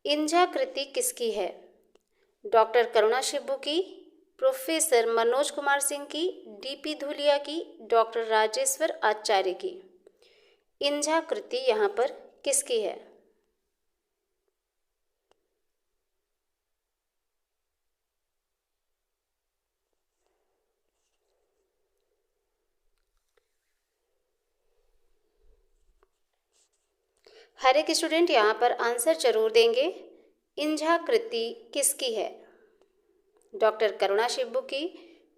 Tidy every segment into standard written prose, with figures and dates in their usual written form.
इंझा कृति किसकी है? डॉक्टर करुणा शिब्बू की, प्रोफेसर मनोज कुमार सिंह की, डीपी धूलिया की, डॉक्टर राजेश्वर आचार्य की। इंझा कृति यहाँ पर किसकी है? हर एक स्टूडेंट यहाँ पर आंसर जरूर देंगे। इंझा कृति किसकी है? डॉक्टर करुणा शिब्बू की,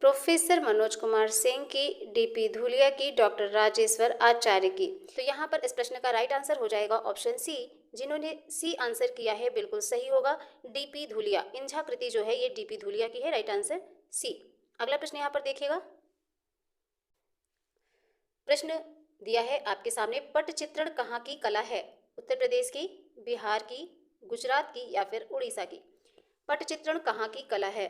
प्रोफेसर मनोज कुमार सिंह की, डीपी धूलिया की, डॉक्टर राजेश्वर आचार्य की। तो यहाँ पर इस प्रश्न का राइट आंसर हो जाएगा ऑप्शन सी। जिन्होंने सी आंसर किया है बिल्कुल सही होगा, डीपी धूलिया। इंझा कृति जो है ये डीपी धूलिया की है, राइट आंसर सी। अगला प्रश्न यहाँ पर देखिएगा। प्रश्न दिया है आपके सामने, पटचित्रण कहाँ की कला है? उत्तर प्रदेश की, बिहार की, गुजरात की या फिर उड़ीसा की। पटचित्रण कहाँ की कला है?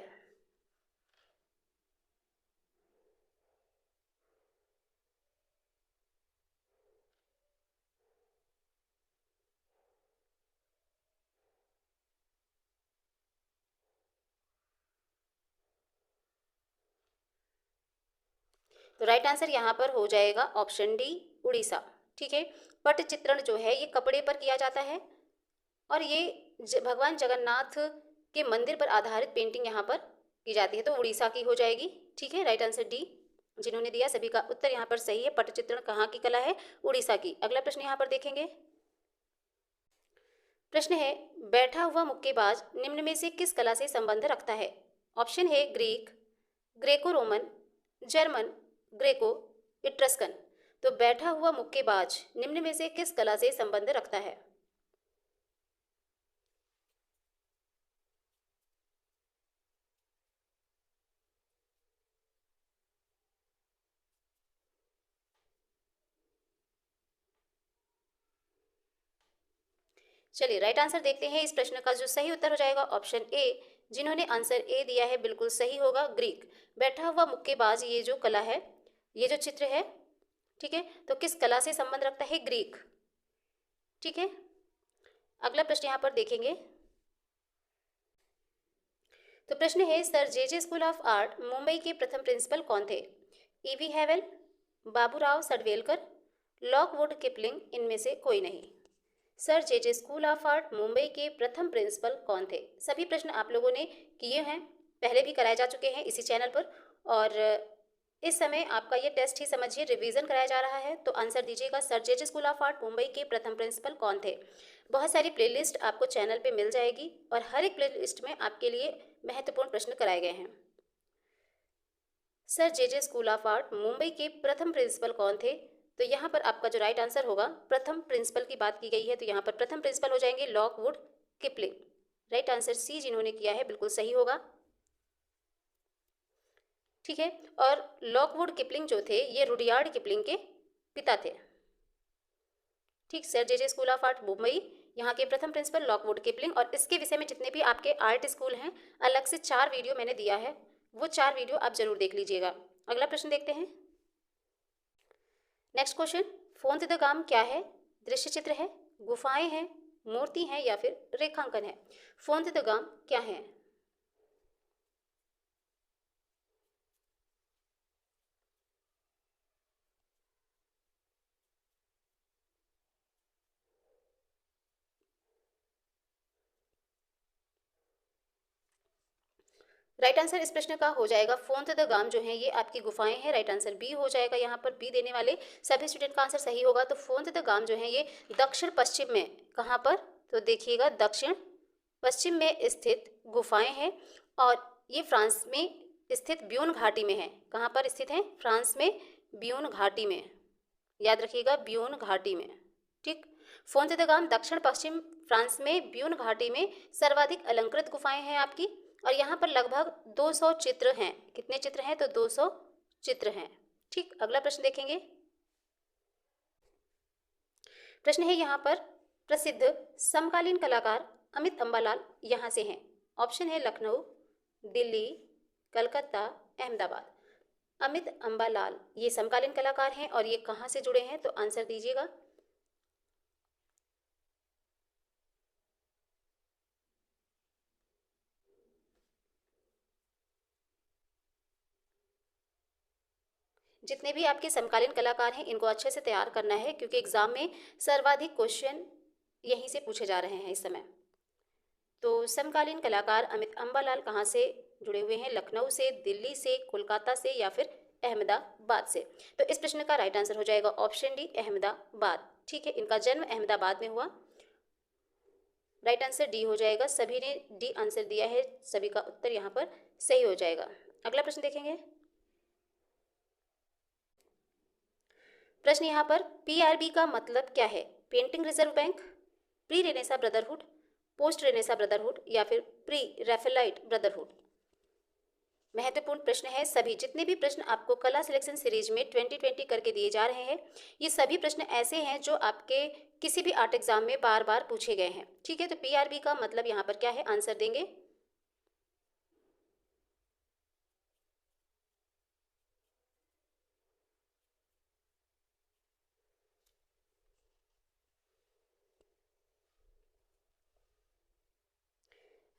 तो राइट आंसर यहाँ पर हो जाएगा ऑप्शन डी, उड़ीसा। ठीक है, पटचित्रण जो है ये कपड़े पर किया जाता है और ये भगवान जगन्नाथ के मंदिर पर आधारित पेंटिंग यहाँ पर की जाती है, तो उड़ीसा की हो जाएगी। ठीक है, राइट आंसर डी। जिन्होंने दिया सभी का उत्तर यहाँ पर सही है, पटचित्रण कहाँ की कला है? उड़ीसा की। अगला प्रश्न यहाँ पर देखेंगे। प्रश्न है, बैठा हुआ मुक्केबाज निम्न में से किस कला से संबंध रखता है? ऑप्शन है Greek, Greco Roman, German, Greco, Etruscan. तो बैठा हुआ मुक्केबाज निम्न में से किस कला से संबंध रखता है? चलिए राइट आंसर देखते हैं। इस प्रश्न का जो सही उत्तर हो जाएगा ऑप्शन ए। जिन्होंने आंसर ए दिया है बिल्कुल सही होगा, ग्रीक। बैठा हुआ मुक्केबाज ये जो कला है, ये जो चित्र है, ठीक है, तो किस कला से संबंध रखता है? ग्रीक। ठीक है, अगला प्रश्न यहाँ पर देखेंगे। तो प्रश्न है, Sir J School of Art Mumbai के प्रथम प्रिंसिपल कौन थे? EV Havell, Baburao Sadwelkar, Lockwood Kipling, इनमें से कोई नहीं। Sir J School of Art Mumbai के प्रथम प्रिंसिपल कौन थे? सभी प्रश्न आप लोगों ने किए हैं, पहले भी कराए जा चुके हैं इसी चैनल पर, और इस समय आपका ये टेस्ट ही समझिए रिवीजन कराया जा रहा है। तो आंसर दीजिएगा, sir J School of Art Mumbai के प्रथम प्रिंसिपल कौन थे? बहुत सारी प्लेलिस्ट आपको चैनल पे मिल जाएगी और हर एक प्लेलिस्ट में आपके लिए महत्वपूर्ण प्रश्न कराए गए हैं। Sir J School of Art Mumbai के प्रथम प्रिंसिपल कौन थे? तो यहाँ पर आपका जो राइट आंसर होगा, प्रथम प्रिंसिपल की बात की गई है, तो यहाँ पर प्रथम प्रिंसिपल हो जाएंगे Lockwood Kipling. Right answer C जिन्होंने किया है बिल्कुल सही होगा। ठीक है, और लॉकवुड किपलिंग जो थे ये रुडयार्ड किपलिंग के पिता थे। ठीक, sir J School of Art Mumbai, यहाँ के प्रथम प्रिंसिपल लॉकवुड किपलिंग। और इसके विषय में जितने भी आपके आर्ट स्कूल हैं, अलग से 4 वीडियो मैंने दिया है, वो 4 वीडियो आप जरूर देख लीजिएगा। अगला प्रश्न देखते हैं। नेक्स्ट क्वेश्चन, फोंत द गाम क्या है? दृश्य चित्र है, गुफाएं हैं, मूर्ति है या फिर रेखांकन है? फोंत द गाम क्या है? राइट आंसर इस प्रश्न का हो जाएगा फोंत द गाम जो है ये आपकी गुफाएं हैं। राइट आंसर बी हो जाएगा। यहाँ पर बी देने वाले सभी स्टूडेंट का आंसर सही होगा। तो फोंत द गाम जो है ये दक्षिण पश्चिम में, कहाँ पर? तो देखिएगा दक्षिण पश्चिम में स्थित गुफाएं हैं और ये फ्रांस में स्थित ब्यून घाटी में है। कहाँ पर स्थित है? फ्रांस में ब्यून घाटी में, याद रखिएगा ब्यून घाटी में। ठीक, फोंत द गाम दक्षिण पश्चिम फ्रांस में ब्यून घाटी में सर्वाधिक अलंकृत गुफाएं हैं आपकी, और यहाँ पर लगभग 200 चित्र हैं। कितने चित्र हैं? तो 200 चित्र हैं। ठीक, अगला प्रश्न देखेंगे। प्रश्न है यहाँ पर, प्रसिद्ध समकालीन कलाकार अमित अम्बालाल यहाँ से हैं। ऑप्शन है लखनऊ, दिल्ली, कलकत्ता, अहमदाबाद। अमित अम्बालाल ये समकालीन कलाकार हैं और ये कहाँ से जुड़े हैं? तो आंसर दीजिएगा। जितने भी आपके समकालीन कलाकार हैं इनको अच्छे से तैयार करना है, क्योंकि एग्जाम में सर्वाधिक क्वेश्चन यहीं से पूछे जा रहे हैं इस समय। तो समकालीन कलाकार अमित अंबालाल कहाँ से जुड़े हुए हैं? लखनऊ से, दिल्ली से, कोलकाता से या फिर अहमदाबाद से? तो इस प्रश्न का राइट आंसर हो जाएगा ऑप्शन डी, अहमदाबाद। ठीक है, इनका जन्म अहमदाबाद में हुआ। राइट आंसर डी हो जाएगा। सभी ने डी आंसर दिया है, सभी का उत्तर यहाँ पर सही हो जाएगा। अगला प्रश्न देखेंगे। प्रश्न यहाँ पर पीआरबी का मतलब क्या है? Painting reserve bank, pre Renaissance brotherhood, post Renaissance brotherhood या फिर प्री रैफेलाइट ब्रदरहुड? महत्वपूर्ण प्रश्न है। सभी जितने भी प्रश्न आपको कला सिलेक्शन सीरीज में 2020 करके दिए जा रहे हैं, ये सभी प्रश्न ऐसे हैं जो आपके किसी भी आर्ट एग्जाम में बार बार पूछे गए हैं। ठीक है, तो पीआरबी का मतलब यहाँ पर क्या है? आंसर देंगे।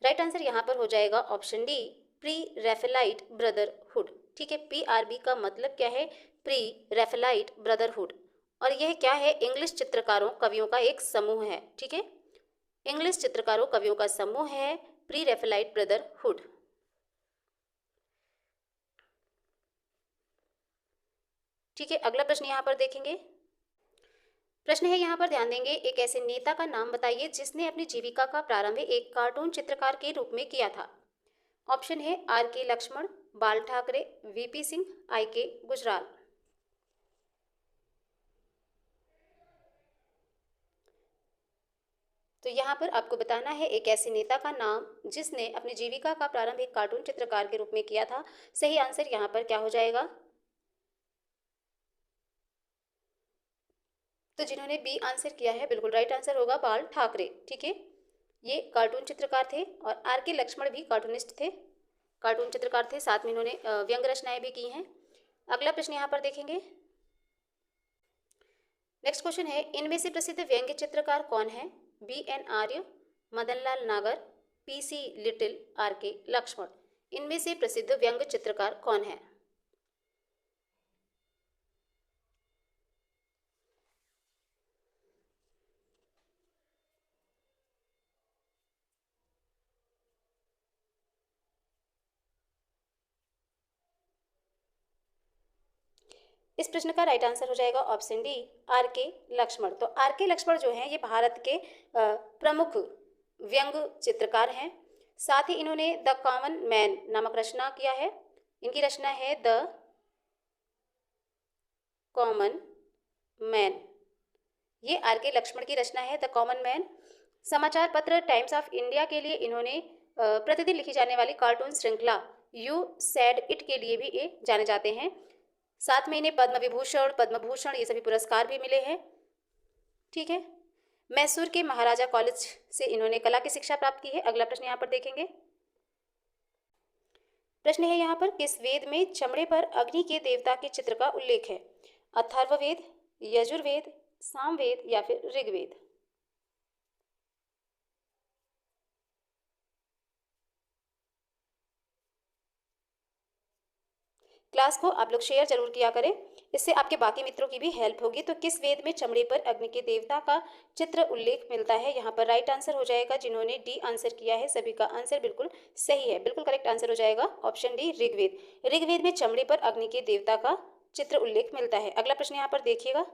राइट आंसर यहाँ पर हो जाएगा option D, Pre Raphaelite Brotherhood. ठीक है, पीआरबी का मतलब क्या है? Pre Raphaelite Brotherhood. और यह क्या है? इंग्लिश चित्रकारों कवियों का एक समूह है। ठीक है, इंग्लिश चित्रकारों कवियों का समूह है प्री रैफेलाइट ब्रदरहुड। ठीक है, अगला प्रश्न यहाँ पर देखेंगे। प्रश्न है यहाँ पर, ध्यान देंगे, एक ऐसे नेता का नाम बताइए जिसने अपनी जीविका का प्रारंभ एक कार्टून चित्रकार के रूप में किया था। ऑप्शन है आर के लक्ष्मण, बाल ठाकरे, वीपी सिंह, आई के गुजराल। तो यहाँ पर आपको बताना है एक ऐसे नेता का नाम जिसने अपनी जीविका का प्रारंभ एक कार्टून चित्रकार के रूप में किया था। सही आंसर यहाँ पर क्या हो जाएगा? तो जिन्होंने बी आंसर किया है, बिल्कुल राइट आंसर होगा बाल ठाकरे। ठीक है, ये कार्टून चित्रकार थे और आर के लक्ष्मण भी कार्टूनिस्ट थे, कार्टून चित्रकार थे, साथ में इन्होंने व्यंग रचनाएं भी की हैं। अगला प्रश्न यहाँ पर देखेंगे। नेक्स्ट क्वेश्चन है, इनमें से प्रसिद्ध व्यंग्य चित्रकार कौन है? बी एन आर्य, मदनलाल नागर, पी सी लिटिल, आर के लक्ष्मण। इनमें से प्रसिद्ध व्यंग चित्रकार कौन है? इस प्रश्न का राइट आंसर हो जाएगा ऑप्शन डी, आर के लक्ष्मण। तो आर के लक्ष्मण जो हैं ये भारत के प्रमुख व्यंग चित्रकार हैं। साथ ही इन्होंने द कॉमन मैन नामक रचना किया है। इनकी रचना है द कॉमन मैन, ये आर के लक्ष्मण की रचना है द कॉमन मैन। समाचार पत्र टाइम्स ऑफ इंडिया के लिए इन्होंने प्रतिदिन लिखी जाने वाली कार्टून श्रृंखला यू सैड इट के लिए भी ये जाने जाते हैं। साथ में इन्हें पद्म विभूषण, पद्म भूषण, ये सभी पुरस्कार भी मिले हैं। ठीक है, मैसूर के महाराजा कॉलेज से इन्होंने कला की शिक्षा प्राप्त की है। अगला प्रश्न यहाँ पर देखेंगे। प्रश्न है यहाँ पर, किस वेद में चमड़े पर अग्नि के देवता के चित्र का उल्लेख है? अथर्ववेद, यजुर्वेद, सामवेद या फिर ऋग्वेद? क्लास को आप लोग शेयर जरूर किया करें, इससे आपके बाकी मित्रों की भी हेल्प होगी। तो किस वेद में चमड़े पर अग्नि के देवता का चित्र उल्लेख मिलता है? यहाँ पर राइट आंसर हो जाएगा, जिन्होंने डी आंसर किया है सभी का आंसर बिल्कुल सही है, बिल्कुल करेक्ट आंसर हो जाएगा ऑप्शन डी, ऋग्वेद। ऋग्वेद में चमड़े पर अग्नि के देवता का चित्र उल्लेख मिलता है। अगला प्रश्न यहाँ पर देखिएगा।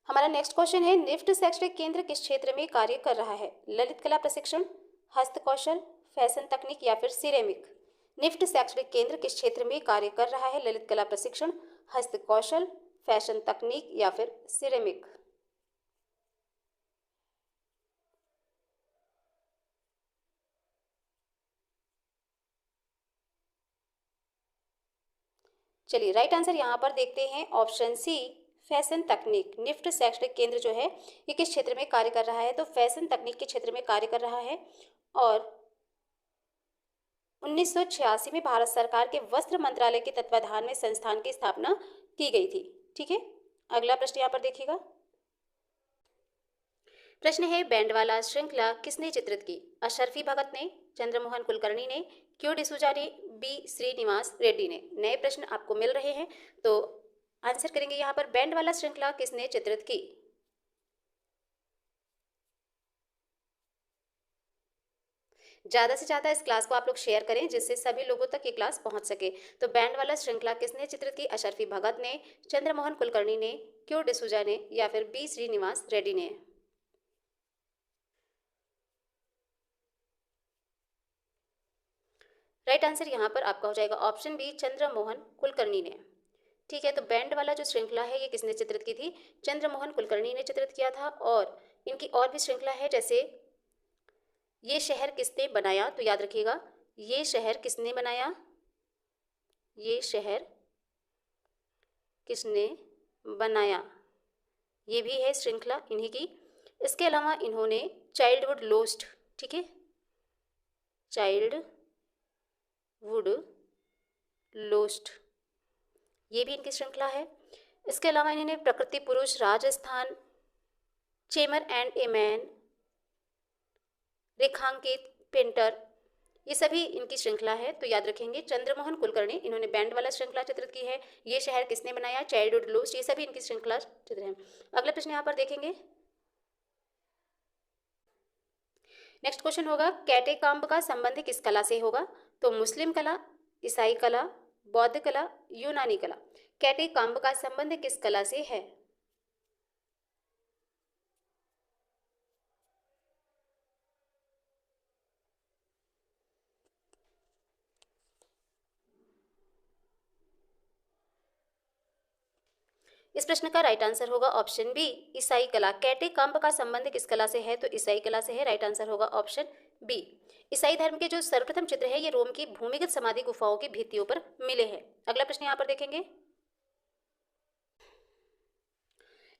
हमारा नेक्स्ट क्वेश्चन है, निफ्ट शैक्षणिक केंद्र किस क्षेत्र में कार्य कर रहा है? ललित कला प्रशिक्षण, हस्तकौशल, फैशन तकनीक या फिर सिरेमिक? निफ्ट शैक्षणिक केंद्र किस क्षेत्र में कार्य कर रहा है? ललित कला प्रशिक्षण, हस्तकौशल, फैशन तकनीक या फिर सिरेमिक? चलिए राइट आंसर यहाँ पर देखते हैं ऑप्शन सी, फैशन तकनीक। निफ्ट शैक्षणिक केंद्र जो है ये किस क्षेत्र में कार्य कर रहा है? तो फैशन तकनीक के क्षेत्र में कार्य कर रहा है। और 1986 में भारत सरकार के वस्त्र मंत्रालय के तत्वाधान में संस्थान की स्थापना की गई थी। ठीक है, अगला प्रश्न यहाँ पर देखिएगा। प्रश्न है, बैंडवाला श्रृंखला किसने चित्रित की? अशरफी भगत ने, चंद्रमोहन कुलकर्णी ने, क्यू डिसूजा ने, बी श्रीनिवास रेड्डी ने। नए प्रश्न आपको मिल रहे हैं तो आंसर करेंगे यहाँ पर। बैंड वाला श्रृंखला किसने चित्रित की? ज़्यादा से ज़्यादा इस क्लास को आप लोग शेयर करें जिससे सभी लोगों तक ये क्लास पहुंच सके। तो बैंड वाला श्रृंखला किसने चित्रित की? अशरफी भगत ने, चंद्रमोहन कुलकर्णी ने, क्यू डिसूजा ने या फिर बी श्रीनिवास रेड्डी ने। राइट आंसर यहाँ पर आपका हो जाएगा ऑप्शन बी चंद्रमोहन कुलकर्णी ने। ठीक है, तो बैंड वाला जो श्रृंखला है ये किसने चित्रित की थी? चंद्रमोहन कुलकर्णी ने चित्रित किया था। और इनकी और भी श्रृंखला है, जैसे ये शहर किसने बनाया, तो याद रखिएगा ये शहर किसने बनाया, ये शहर किसने बनाया, ये भी है श्रृंखला इन्हीं की। इसके अलावा इन्होंने चाइल्डहुड लोस्ट, ठीक है, चाइल्डहुड लोस्ट, ये भी इनकी श्रृंखला है। इसके अलावा इन्होंने प्रकृति पुरुष, राजस्थान, चेमर एंड ए मैन, रेखांकित, पेंटर, ये सभी इनकी श्रृंखला है। तो याद रखेंगे चंद्रमोहन कुलकर्णी, इन्होंने बैंड वाला श्रृंखला चित्रित की है। ये शहर किसने बनाया, चाइल्डहुड लोस्ट, ये सभी इनकी श्रृंखला चित्र है। अगला प्रश्न यहाँ पर देखेंगे। नेक्स्ट क्वेश्चन होगा कैटेकाम्ब का संबंध किस कला से होगा? तो मुस्लिम कला, ईसाई कला, बौद्ध कला, यूनानी कला। कैटेकाम्ब का संबंध किस कला से है? इस प्रश्न का राइट आंसर होगा ऑप्शन बी ईसाई कला। कैटेकाम्ब का संबंध किस कला से है? तो ईसाई कला से है। राइट आंसर होगा ऑप्शन बी। ईसाई धर्म के जो सर्वप्रथम चित्र है ये रोम की भूमिगत समाधि गुफाओं की भित्तियों पर मिले हैं। अगला प्रश्न यहाँ पर देखेंगे।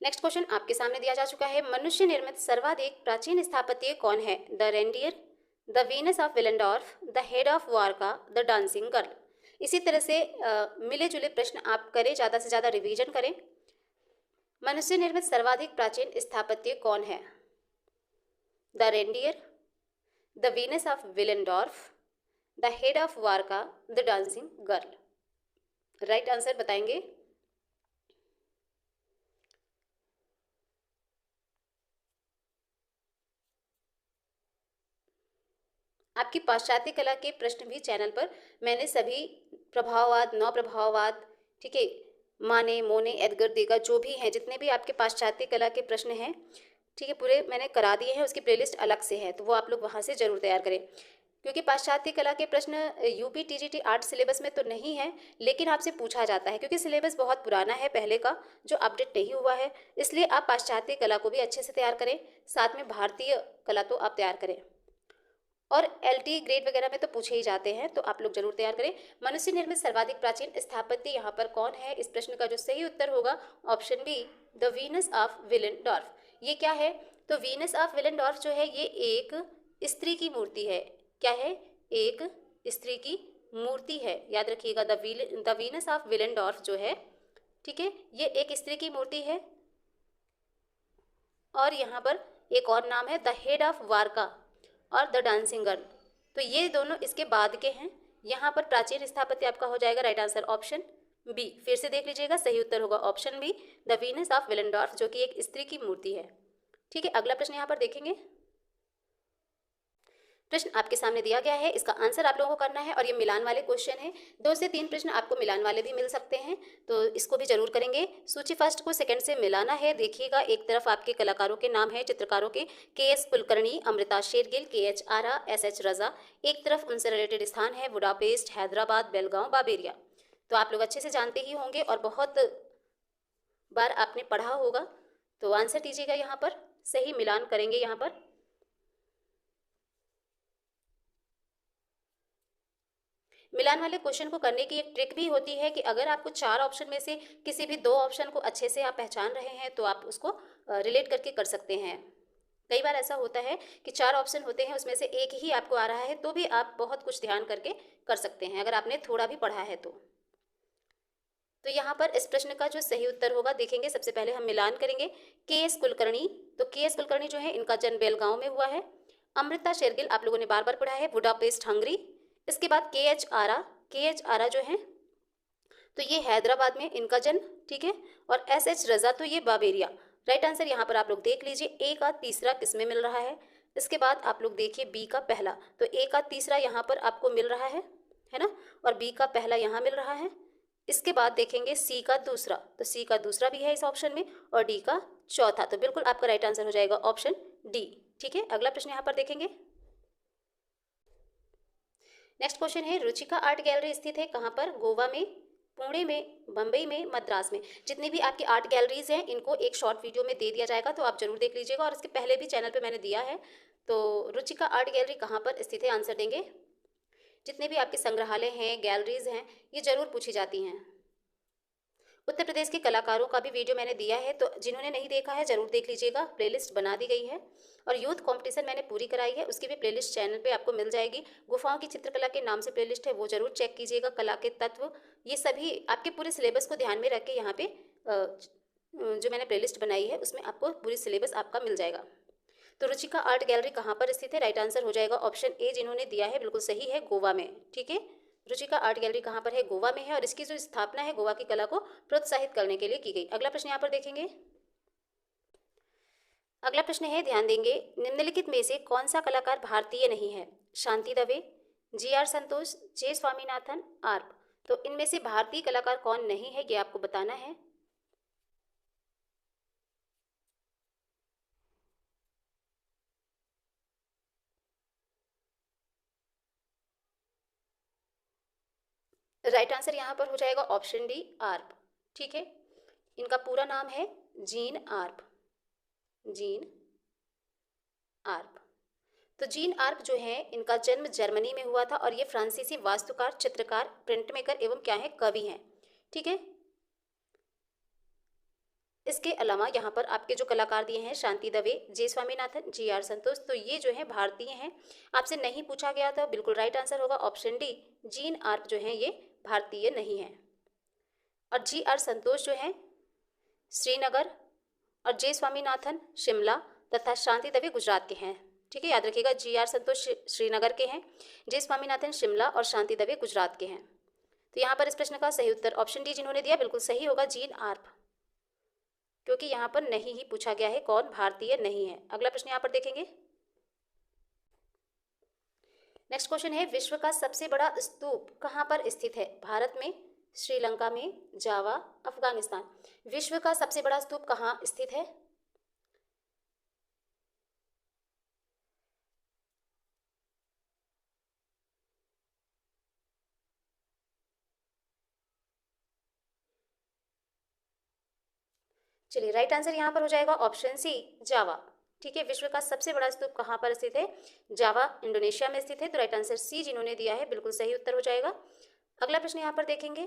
नेक्स्ट क्वेश्चन आपके सामने दिया जा चुका है। मनुष्य निर्मित सर्वाधिक प्राचीन स्थापत्य कौन है? The reindeer, the Venus of Willendorf, the head of Warka, the dancing girl. इसी तरह से मिले जुले प्रश्न आप करें, ज़्यादा से ज़्यादा रिवीजन करें। मनुष्य निर्मित सर्वाधिक प्राचीन स्थापत्य कौन है? The reindeer, the Venus of Willendorf, the head of Warka, the dancing girl. Right answer बताएंगे। आपकी पाश्चात्य कला के प्रश्न भी चैनल पर मैंने सभी प्रभाववाद, नौ प्रभाववाद, ठीक है, माने, मोने, एडगर देगा, जो भी हैं, जितने भी आपके पाश्चात्य कला के प्रश्न हैं, ठीक है, पूरे मैंने करा दिए हैं। उसकी प्लेलिस्ट अलग से है, तो वो आप लोग वहाँ से जरूर तैयार करें। क्योंकि पाश्चात्य कला के प्रश्न यूपी टीजीटी आर्ट सिलेबस में तो नहीं है, लेकिन आपसे पूछा जाता है क्योंकि सिलेबस बहुत पुराना है पहले का, जो अपडेट नहीं हुआ है। इसलिए आप पाश्चात्य कला को भी अच्छे से तैयार करें, साथ में भारतीय कला तो आप तैयार करें। और एलटी ग्रेड वगैरह में तो पूछे ही जाते हैं, तो आप लोग जरूर तैयार करें। मनुष्य निर्मित सर्वाधिक प्राचीन स्थापत्य यहाँ पर कौन है? इस प्रश्न का जो सही उत्तर होगा option B the Venus of Willendorf. ये क्या है? तो वीनस ऑफ विलेंडॉर्फ जो है ये एक स्त्री की मूर्ति है। क्या है? एक स्त्री की मूर्ति है। याद रखिएगा द वीनस ऑफ विलेंडॉर्फ जो है, ठीक है, ये एक स्त्री की मूर्ति है। और यहाँ पर एक और नाम है द हेड ऑफ वारका और द डांसिंग गर्ल। तो ये दोनों इसके बाद के हैं। यहाँ पर प्राचीन स्थापत्य आपका हो जाएगा राइट आंसर ऑप्शन बी। फिर से देख लीजिएगा, सही उत्तर होगा option B the Venus of Willendorf, जो कि एक स्त्री की मूर्ति है। ठीक है, अगला प्रश्न यहाँ पर देखेंगे। प्रश्न आपके सामने दिया गया है, इसका आंसर आप लोगों को करना है और ये मिलान वाले क्वेश्चन है। 2 से 3 प्रश्न आपको मिलान वाले भी मिल सकते हैं, तो इसको भी जरूर करेंगे। सूची फर्स्ट को सेकंड से मिलाना है। देखिएगा, एक तरफ आपके कलाकारों के नाम है, चित्रकारों के, के.एस. कुलकर्णी, अमृता शेरगिल, के.एच. आरा, एस.एच. रजा। एक तरफ उनसे रिलेटेड स्थान है बुडापेस्ट, हैदराबाद, बेलगांव, बाबेरिया। तो आप लोग अच्छे से जानते ही होंगे और बहुत बार आपने पढ़ा होगा। तो आंसर दीजिएगा, यहाँ पर सही मिलान करेंगे। यहाँ पर मिलान वाले क्वेश्चन को करने की एक ट्रिक भी होती है कि अगर आपको 4 ऑप्शन में से किसी भी 2 ऑप्शन को अच्छे से आप पहचान रहे हैं तो आप उसको रिलेट करके कर सकते हैं। कई बार ऐसा होता है कि 4 ऑप्शन होते हैं, उसमें से एक ही आपको आ रहा है, तो भी आप बहुत कुछ ध्यान करके कर सकते हैं अगर आपने थोड़ा भी पढ़ा है तो यहाँ पर इस प्रश्न का जो सही उत्तर होगा देखेंगे। सबसे पहले हम मिलान करेंगे। के.एस. कुलकर्णी, तो के.एस. कुलकर्णी जो है इनका जन्म बेलगांव में हुआ है। अमृता शेरगिल आप लोगों ने बार बार पढ़ा है, बुडापेस्ट, हंगरी। इसके बाद के.एच. आरा, KH आरा जो है तो ये हैदराबाद में इनका जन्म, ठीक है। और SH रजा तो ये बाबेरिया। राइट आंसर यहाँ पर आप लोग देख लीजिए, ए का तीसरा किसमें मिल रहा है। इसके बाद आप लोग देखिए बी का पहला, तो ए का तीसरा यहाँ पर आपको मिल रहा है ना, और बी का पहला यहाँ मिल रहा है। इसके बाद देखेंगे सी का दूसरा, तो सी का दूसरा भी है इस ऑप्शन में, और डी का चौथा। तो बिल्कुल आपका राइट आंसर हो जाएगा ऑप्शन डी, ठीक है। अगला प्रश्न यहाँ पर देखेंगे। नेक्स्ट क्वेश्चन है, रुचिका आर्ट गैलरी स्थित है कहाँ पर। गोवा में, पुणे में, बम्बई में, मद्रास में। जितनी भी आपकी आर्ट गैलरीज हैं इनको एक शॉर्ट वीडियो में दे दिया जाएगा, तो आप जरूर देख लीजिएगा, और इसके पहले भी चैनल पे मैंने दिया है। तो रुचिका आर्ट गैलरी कहाँ पर स्थित है, आंसर देंगे। जितने भी आपके संग्रहालय हैं, गैलरीज हैं, ये जरूर पूछी जाती हैं। उत्तर प्रदेश के कलाकारों का भी वीडियो मैंने दिया है, तो जिन्होंने नहीं देखा है जरूर देख लीजिएगा, प्लेलिस्ट बना दी गई है। और यूथ कंपटीशन मैंने पूरी कराई है, उसकी भी प्लेलिस्ट चैनल पे आपको मिल जाएगी। गुफाओं की चित्रकला के नाम से प्लेलिस्ट है, वो जरूर चेक कीजिएगा। कला के तत्व, ये सभी आपके पूरे सिलेबस को ध्यान में रख के यहाँ पे जो मैंने प्लेलिस्ट बनाई है उसमें आपको पूरी सिलेबस आपका मिल जाएगा। तो रुचिका आर्ट गैलरी कहाँ पर स्थित है, राइट आंसर हो जाएगा ऑप्शन ए, जिन्होंने दिया है बिल्कुल सही है, गोवा में, ठीक है। रुचिका आर्ट गैलरी कहाँ पर है, गोवा में है, और इसकी जो स्थापना है गोवा की कला को प्रोत्साहित करने के लिए की गई। अगला प्रश्न यहाँ पर देखेंगे। अगला प्रश्न है, ध्यान देंगे, निम्नलिखित में से कौन सा कलाकार भारतीय नहीं है। शांति दवे, GR संतोष, जे स्वामीनाथन, आर्प। तो इनमें से भारतीय कलाकार कौन नहीं है ये आपको बताना है। राइट आंसर यहाँ पर हो जाएगा ऑप्शन डी, आर्प, ठीक है। इनका पूरा नाम है जीन आर्प, जीन आर्प। तो जीन आर्प जो है इनका जन्म जर्मनी में हुआ था, और ये फ्रांसीसी वास्तुकार, चित्रकार, प्रिंट मेकर एवं क्या है, कवि हैं, ठीक है। इसके अलावा यहाँ पर आपके जो कलाकार दिए हैं, शांति दवे, जे स्वामीनाथन, GR संतोष, तो ये जो है भारतीय हैं। आपसे नहीं पूछा गया था, बिल्कुल राइट आंसर होगा ऑप्शन डी, जीन आर्प जो है ये भारतीय नहीं है। और GR संतोष जो है श्रीनगर, और जे स्वामीनाथन शिमला, तथा शांति दवे गुजरात के हैं, ठीक है। याद रखिएगा, GR संतोष श्रीनगर के हैं, जे स्वामीनाथन शिमला, और शांति दवे गुजरात के हैं। तो यहाँ पर इस प्रश्न का सही उत्तर ऑप्शन डी जिन्होंने दिया बिल्कुल सही होगा, जीन आर्प, क्योंकि यहाँ पर नहीं ही पूछा गया है कौन भारतीय नहीं है। अगला प्रश्न यहाँ पर देखेंगे। नेक्स्ट क्वेश्चन है, विश्व का सबसे बड़ा स्तूप कहाँ पर स्थित है। भारत में, श्रीलंका में, जावा, अफगानिस्तान। विश्व का सबसे बड़ा स्तूप कहाँ स्थित है। चलिए, राइट आंसर यहाँ पर हो जाएगा ऑप्शन सी, जावा, ठीक है। विश्व का सबसे बड़ा स्तूप कहाँ पर स्थित है, जावा, इंडोनेशिया में स्थित है। तो राइट आंसर सी जिन्होंने दिया है बिल्कुल सही उत्तर हो जाएगा। अगला प्रश्न यहाँ पर देखेंगे।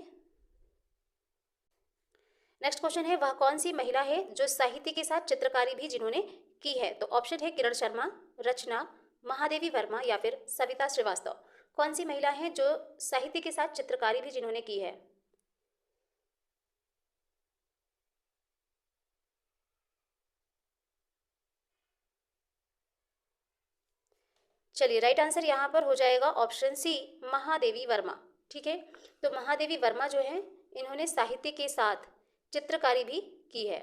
नेक्स्ट क्वेश्चन है, वह कौन सी महिला है जो साहित्य के साथ चित्रकारी भी जिन्होंने की है। तो ऑप्शन है किरण शर्मा, रचना, महादेवी वर्मा, या फिर सविता श्रीवास्तव। कौन सी महिला है जो साहित्य के साथ चित्रकारी भी जिन्होंने की है। चलिए, राइट आंसर यहाँ पर हो जाएगा ऑप्शन सी, महादेवी वर्मा, ठीक है। तो महादेवी वर्मा जो है इन्होंने साहित्य के साथ चित्रकारी भी की है,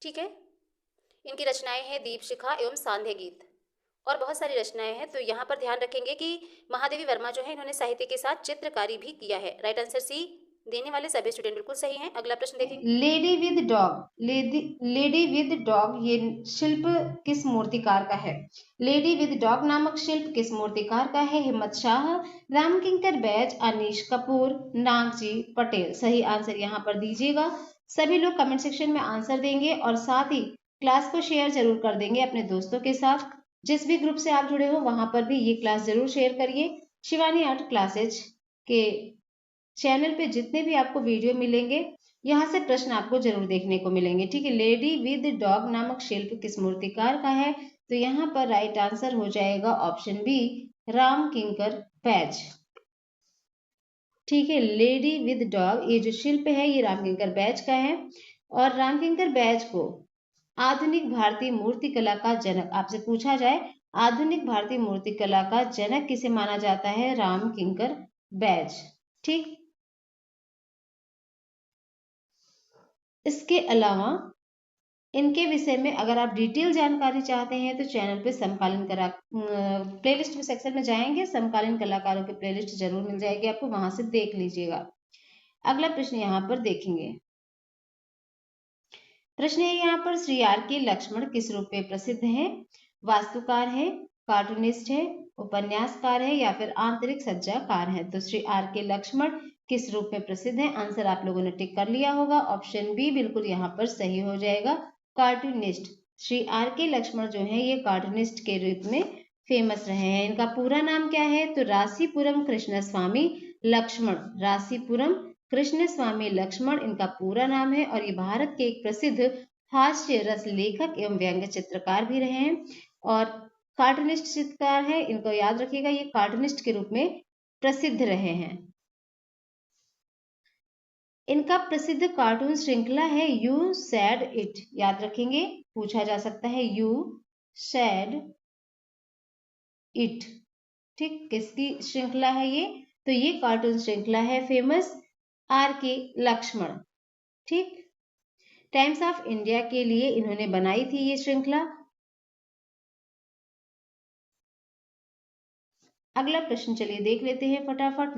ठीक है। इनकी रचनाएं हैं दीपशिखा एवं सांध्य गीत, और बहुत सारी रचनाएं हैं। तो यहाँ पर ध्यान रखेंगे कि महादेवी वर्मा जो है इन्होंने साहित्य के साथ चित्रकारी भी किया है। राइट आंसर सी देने वाले सभी स्टूडेंट बिल्कुल सही हैं। अगला प्रश्न देखेंगे। Lady with dog, lady with dog ये शिल्प किस मूर्तिकार का है। लेडी विद डॉग नामक शिल्प किस मूर्तिकार का है। हिम्मत शाह, रामकिंकर बैज, अनीश कपूर, नागजी पटेल। सही आंसर यहाँ पर दीजिएगा। सभी लोग कमेंट सेक्शन में आंसर देंगे, और साथ ही क्लास को शेयर जरूर कर देंगे अपने दोस्तों के साथ। जिस भी ग्रुप से आप जुड़े हो वहां पर भी ये क्लास जरूर शेयर करिए। शिवानी आर्ट क्लासेज के चैनल पे जितने भी आपको वीडियो मिलेंगे, यहाँ से प्रश्न आपको जरूर देखने को मिलेंगे, ठीक है। लेडी विद डॉग नामक शिल्प किस मूर्तिकार का है। तो यहाँ पर राइट आंसर हो जाएगा ऑप्शन बी, रामकिंकर बैज, ठीक है। लेडी विद डॉग ये जो शिल्प है ये रामकिंकर बैज का है, और रामकिंकर बैज को आधुनिक भारतीय मूर्ति कला का जनक आपसे पूछा जाए, आधुनिक भारतीय मूर्तिकला का जनक किसे माना जाता है? राम किंकर बैज। ठीक, इसके अलावा इनके विषय में अगर आप डिटेल जानकारी चाहते हैं तो चैनल पे समकालीन कला प्लेलिस्ट में सेक्शन में जाएंगे, समकालीन कलाकारों की प्लेलिस्ट जरूर मिल जाएगी आपको, वहां से देख लीजिएगा। अगला प्रश्न यहाँ पर देखेंगे। प्रश्न है यहाँ पर, श्री आर के लक्ष्मण किस रूप में प्रसिद्ध हैं? वास्तुकार है, कार्टूनिस्ट है, उपन्यासकार है या फिर आंतरिक सज्जाकार है? तो श्री आर के लक्ष्मण किस रूप में प्रसिद्ध है? आंसर आप लोगों ने टिक कर लिया होगा, ऑप्शन बी बिल्कुल यहाँ पर सही हो जाएगा, कार्टूनिस्ट। श्री आर के लक्ष्मण जो है ये कार्टूनिस्ट के रूप में फेमस रहे हैं। इनका पूरा नाम क्या है? तो रासीपुरम कृष्णस्वामी लक्ष्मण, रासीपुरम कृष्णस्वामी लक्ष्मण इनका पूरा नाम है। और ये भारत के एक प्रसिद्ध हास्य रस लेखक एवं व्यंग्य चित्रकार भी रहे हैं और कार्टूनिस्ट चित्रकार है, इनको याद रखिएगा, ये कार्टूनिस्ट के रूप में प्रसिद्ध रहे हैं। इनका प्रसिद्ध कार्टून श्रृंखला है यू सैड इट, याद रखेंगे, पूछा जा सकता है यू सैड इट। ठीक, किसकी श्रृंखला है ये? तो ये कार्टून श्रृंखला है फेमस आर के लक्ष्मण। ठीक, टाइम्स ऑफ इंडिया के लिए इन्होंने बनाई थी ये श्रृंखला। अगला प्रश्न चलिए देख लेते हैं फटाफट।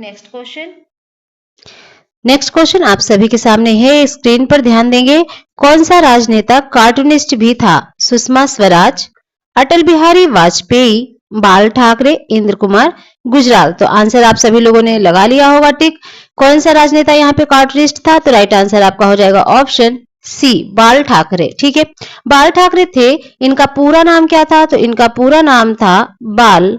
नेक्स्ट क्वेश्चन आप सभी के सामने है, स्क्रीन पर ध्यान देंगे। कौन सा राजनेता कार्टूनिस्ट भी था? सुषमा स्वराज, अटल बिहारी वाजपेयी, बाल ठाकरे, इंद्र कुमार गुजराल। तो आंसर आप सभी लोगों ने लगा लिया होगा टिक। कौन सा राजनेता यहाँ पे कार्टूनिस्ट था? तो राइट आंसर आपका हो जाएगा ऑप्शन सी, बाल ठाकरे। ठीक है, बाल ठाकरे थे। इनका पूरा नाम क्या था? तो इनका पूरा नाम था बाल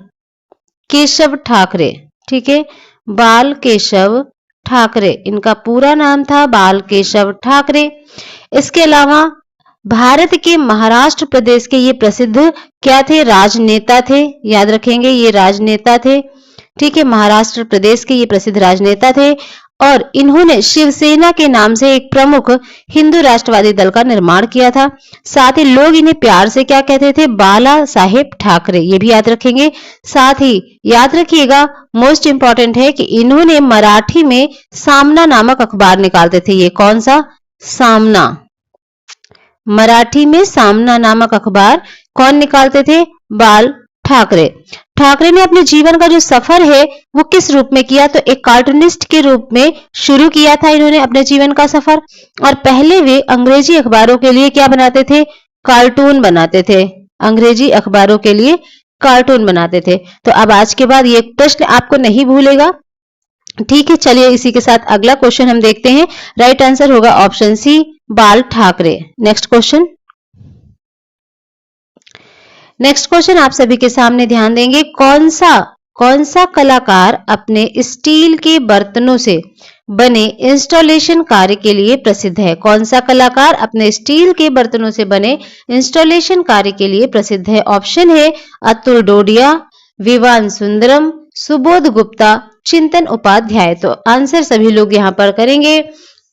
केशव ठाकरे। ठीक है, बाल केशव ठाकरे इनका पूरा नाम था, बाल केशव ठाकरे। इसके अलावा भारत के महाराष्ट्र प्रदेश के ये प्रसिद्ध क्या थे? राजनेता थे, याद रखेंगे ये राजनेता थे। ठीक है, महाराष्ट्र प्रदेश के ये प्रसिद्ध राजनेता थे और इन्होंने शिवसेना के नाम से एक प्रमुख हिंदू राष्ट्रवादी दल का निर्माण किया था। साथ ही लोग इन्हें प्यार से क्या कहते थे? बाला साहेब ठाकरे, ये भी याद रखेंगे। साथ ही याद रखिएगा, मोस्ट इंपॉर्टेंट है कि इन्होंने मराठी में सामना नामक अखबार निकालते थे। ये कौन सा? सामना, मराठी में सामना नामक अखबार कौन निकालते थे? बाल ठाकरे। ठाकरे ने अपने जीवन का जो सफर है वो किस रूप में किया? तो एक कार्टूनिस्ट के रूप में शुरू किया था इन्होंने अपने जीवन का सफर। और पहले वे अंग्रेजी अखबारों के लिए क्या बनाते थे? कार्टून बनाते थे, अंग्रेजी अखबारों के लिए कार्टून बनाते थे। तो अब आज के बाद ये प्रश्न आपको नहीं भूलेगा। ठीक है, चलिए इसी के साथ अगला क्वेश्चन हम देखते हैं। राइट आंसर होगा ऑप्शन सी, बाल ठाकरे। नेक्स्ट क्वेश्चन आप सभी के सामने ध्यान देंगे। कौन सा कलाकार अपने स्टील के बर्तनों से बने इंस्टॉलेशन कार्य के लिए प्रसिद्ध है? कौन सा कलाकार अपने स्टील के बर्तनों से बने इंस्टॉलेशन कार्य के लिए प्रसिद्ध है? ऑप्शन है अतुल डोडिया, विवान सुंदरम, सुबोध गुप्ता, चिंतन उपाध्याय। तो आंसर सभी लोग यहाँ पर करेंगे।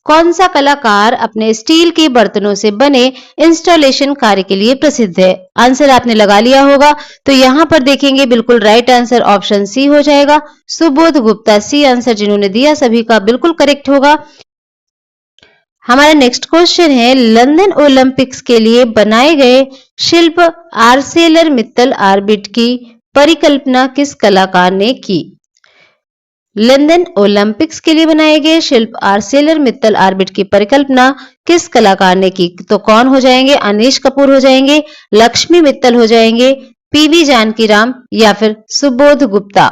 कौन सा कलाकार अपने स्टील के बर्तनों से बने इंस्टॉलेशन कार्य के लिए प्रसिद्ध है? आंसर आपने लगा लिया होगा। तो यहाँ पर देखेंगे बिल्कुल राइट आंसर ऑप्शन सी हो जाएगा, सुबोध गुप्ता। सी आंसर जिन्होंने दिया सभी का बिल्कुल करेक्ट होगा। हमारा नेक्स्ट क्वेश्चन है, लंदन ओलंपिक्स के लिए बनाए गए शिल्प आर्सेलर मित्तल आर्बिट की परिकल्पना किस कलाकार ने की? लंदन ओलंपिक्स के लिए बनाए गए शिल्प आर्सेलर मित्तल आर्बिट की परिकल्पना किस कलाकार ने की? तो कौन हो जाएंगे? अनीश कपूर हो जाएंगे, लक्ष्मी मित्तल हो जाएंगे, पीवी जानकीराम या फिर सुबोध गुप्ता।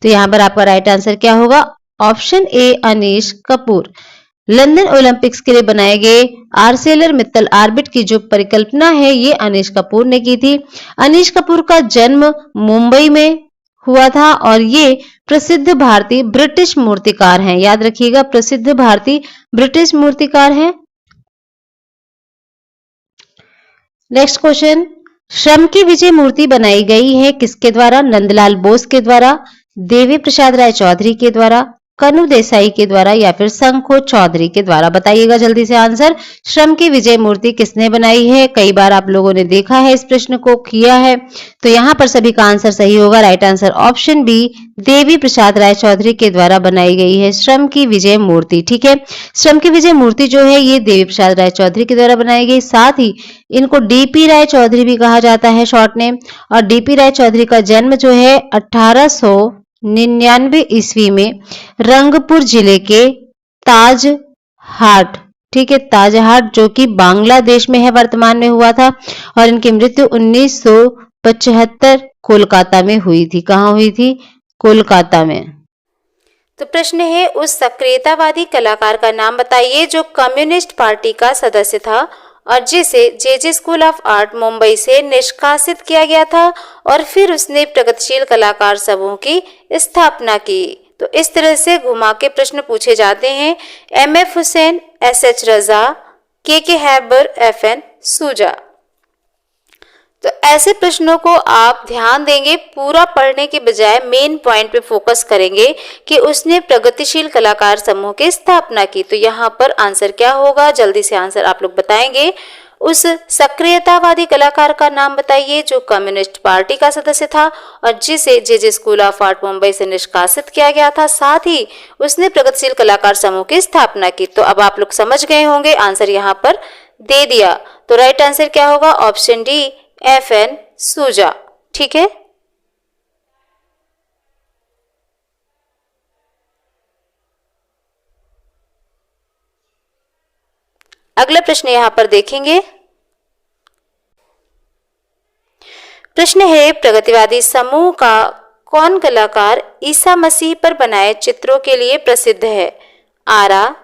तो यहां पर आपका राइट आंसर क्या होगा? ऑप्शन ए, अनीश कपूर। लंदन ओलंपिक्स के लिए बनाए गए आर्सेलर मित्तल आर्बिट की जो परिकल्पना है ये अनीश कपूर ने की थी। अनीश कपूर का जन्म मुंबई में हुआ था और ये प्रसिद्ध भारतीय ब्रिटिश मूर्तिकार हैं, याद रखिएगा, प्रसिद्ध भारतीय ब्रिटिश मूर्तिकार हैं। नेक्स्ट क्वेश्चन, श्रम की विजय मूर्ति बनाई गई है किसके द्वारा? नंदलाल बोस के द्वारा, देवी प्रसाद राय चौधरी के द्वारा, कनु देसाई के द्वारा या फिर शंखो चौधरी के द्वारा? बताइएगा जल्दी से आंसर। श्रम की विजय मूर्ति किसने बनाई है? कई बार आप लोगों ने देखा है इस प्रश्न को, किया है, तो यहाँ पर सभी का आंसर सही होगा। Right answer option B, Devi Prasad Rai Chaudhary के द्वारा बनाई गई है श्रम की विजय मूर्ति। ठीक है, श्रम की विजय मूर्ति जो है ये देवी प्रसाद राय चौधरी के द्वारा बनाई गई। साथ ही इनको डीपी राय चौधरी भी कहा जाता है शॉर्ट नेम। और डीपी राय चौधरी का जन्म जो है 1899 ईस्वी में रंगपुर जिले के ताज हाट, ठीक है, ताजहाट जो कि बांग्लादेश में है, वर्तमान में हुआ था। और इनकी मृत्यु 1975 कोलकाता में हुई थी। कहाँ हुई थी? कोलकाता में। तो प्रश्न है, उस सक्रियतावादी कलाकार का नाम बताइए जो कम्युनिस्ट पार्टी का सदस्य था और जिसे जे स्कूल ऑफ आर्ट मुंबई से निष्कासित किया गया था और फिर उसने प्रगतिशील कलाकार समूह की स्थापना की। तो इस तरह से घुमा के प्रश्न पूछे जाते हैं। एमएफ हुसैन, एसएच रजा, के हैबर, एफएन सूजा। तो ऐसे प्रश्नों को आप ध्यान देंगे, पूरा पढ़ने के बजाय मेन पॉइंट पे फोकस करेंगे कि उसने प्रगतिशील कलाकार समूह की स्थापना की। तो यहाँ पर आंसर क्या होगा? जल्दी से आंसर आप लोग बताएंगे। उस सक्रियतावादी कलाकार का नाम बताइए जो कम्युनिस्ट पार्टी का सदस्य था और जिसे जे स्कूल ऑफ आर्ट मुंबई से निष्कासित किया गया था, साथ ही उसने प्रगतिशील कलाकार समूह की स्थापना की। तो अब आप लोग समझ गए होंगे, आंसर यहाँ पर दे दिया। तो राइट आंसर क्या होगा? ऑप्शन डी, एफएन सूजा। ठीक है, अगला प्रश्न यहां पर देखेंगे। प्रश्न है, प्रगतिवादी समूह का कौन कलाकार ईसा मसीह पर बनाए चित्रों के लिए प्रसिद्ध है? आरा,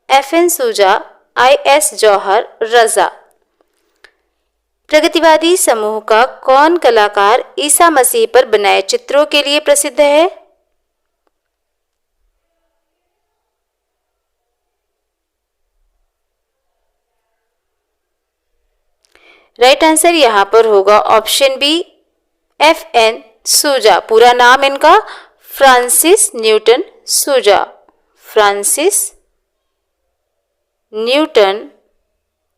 एफएन सूजा, आईएस जौहर, रजा। प्रगतिवादी समूह का कौन कलाकार ईसा मसीह पर बनाए चित्रों के लिए प्रसिद्ध है? राइट आंसर यहां पर होगा ऑप्शन बी, एफएन सूजा। पूरा नाम इनका फ्रांसिस न्यूटन सूजा। फ्रांसिस न्यूटन,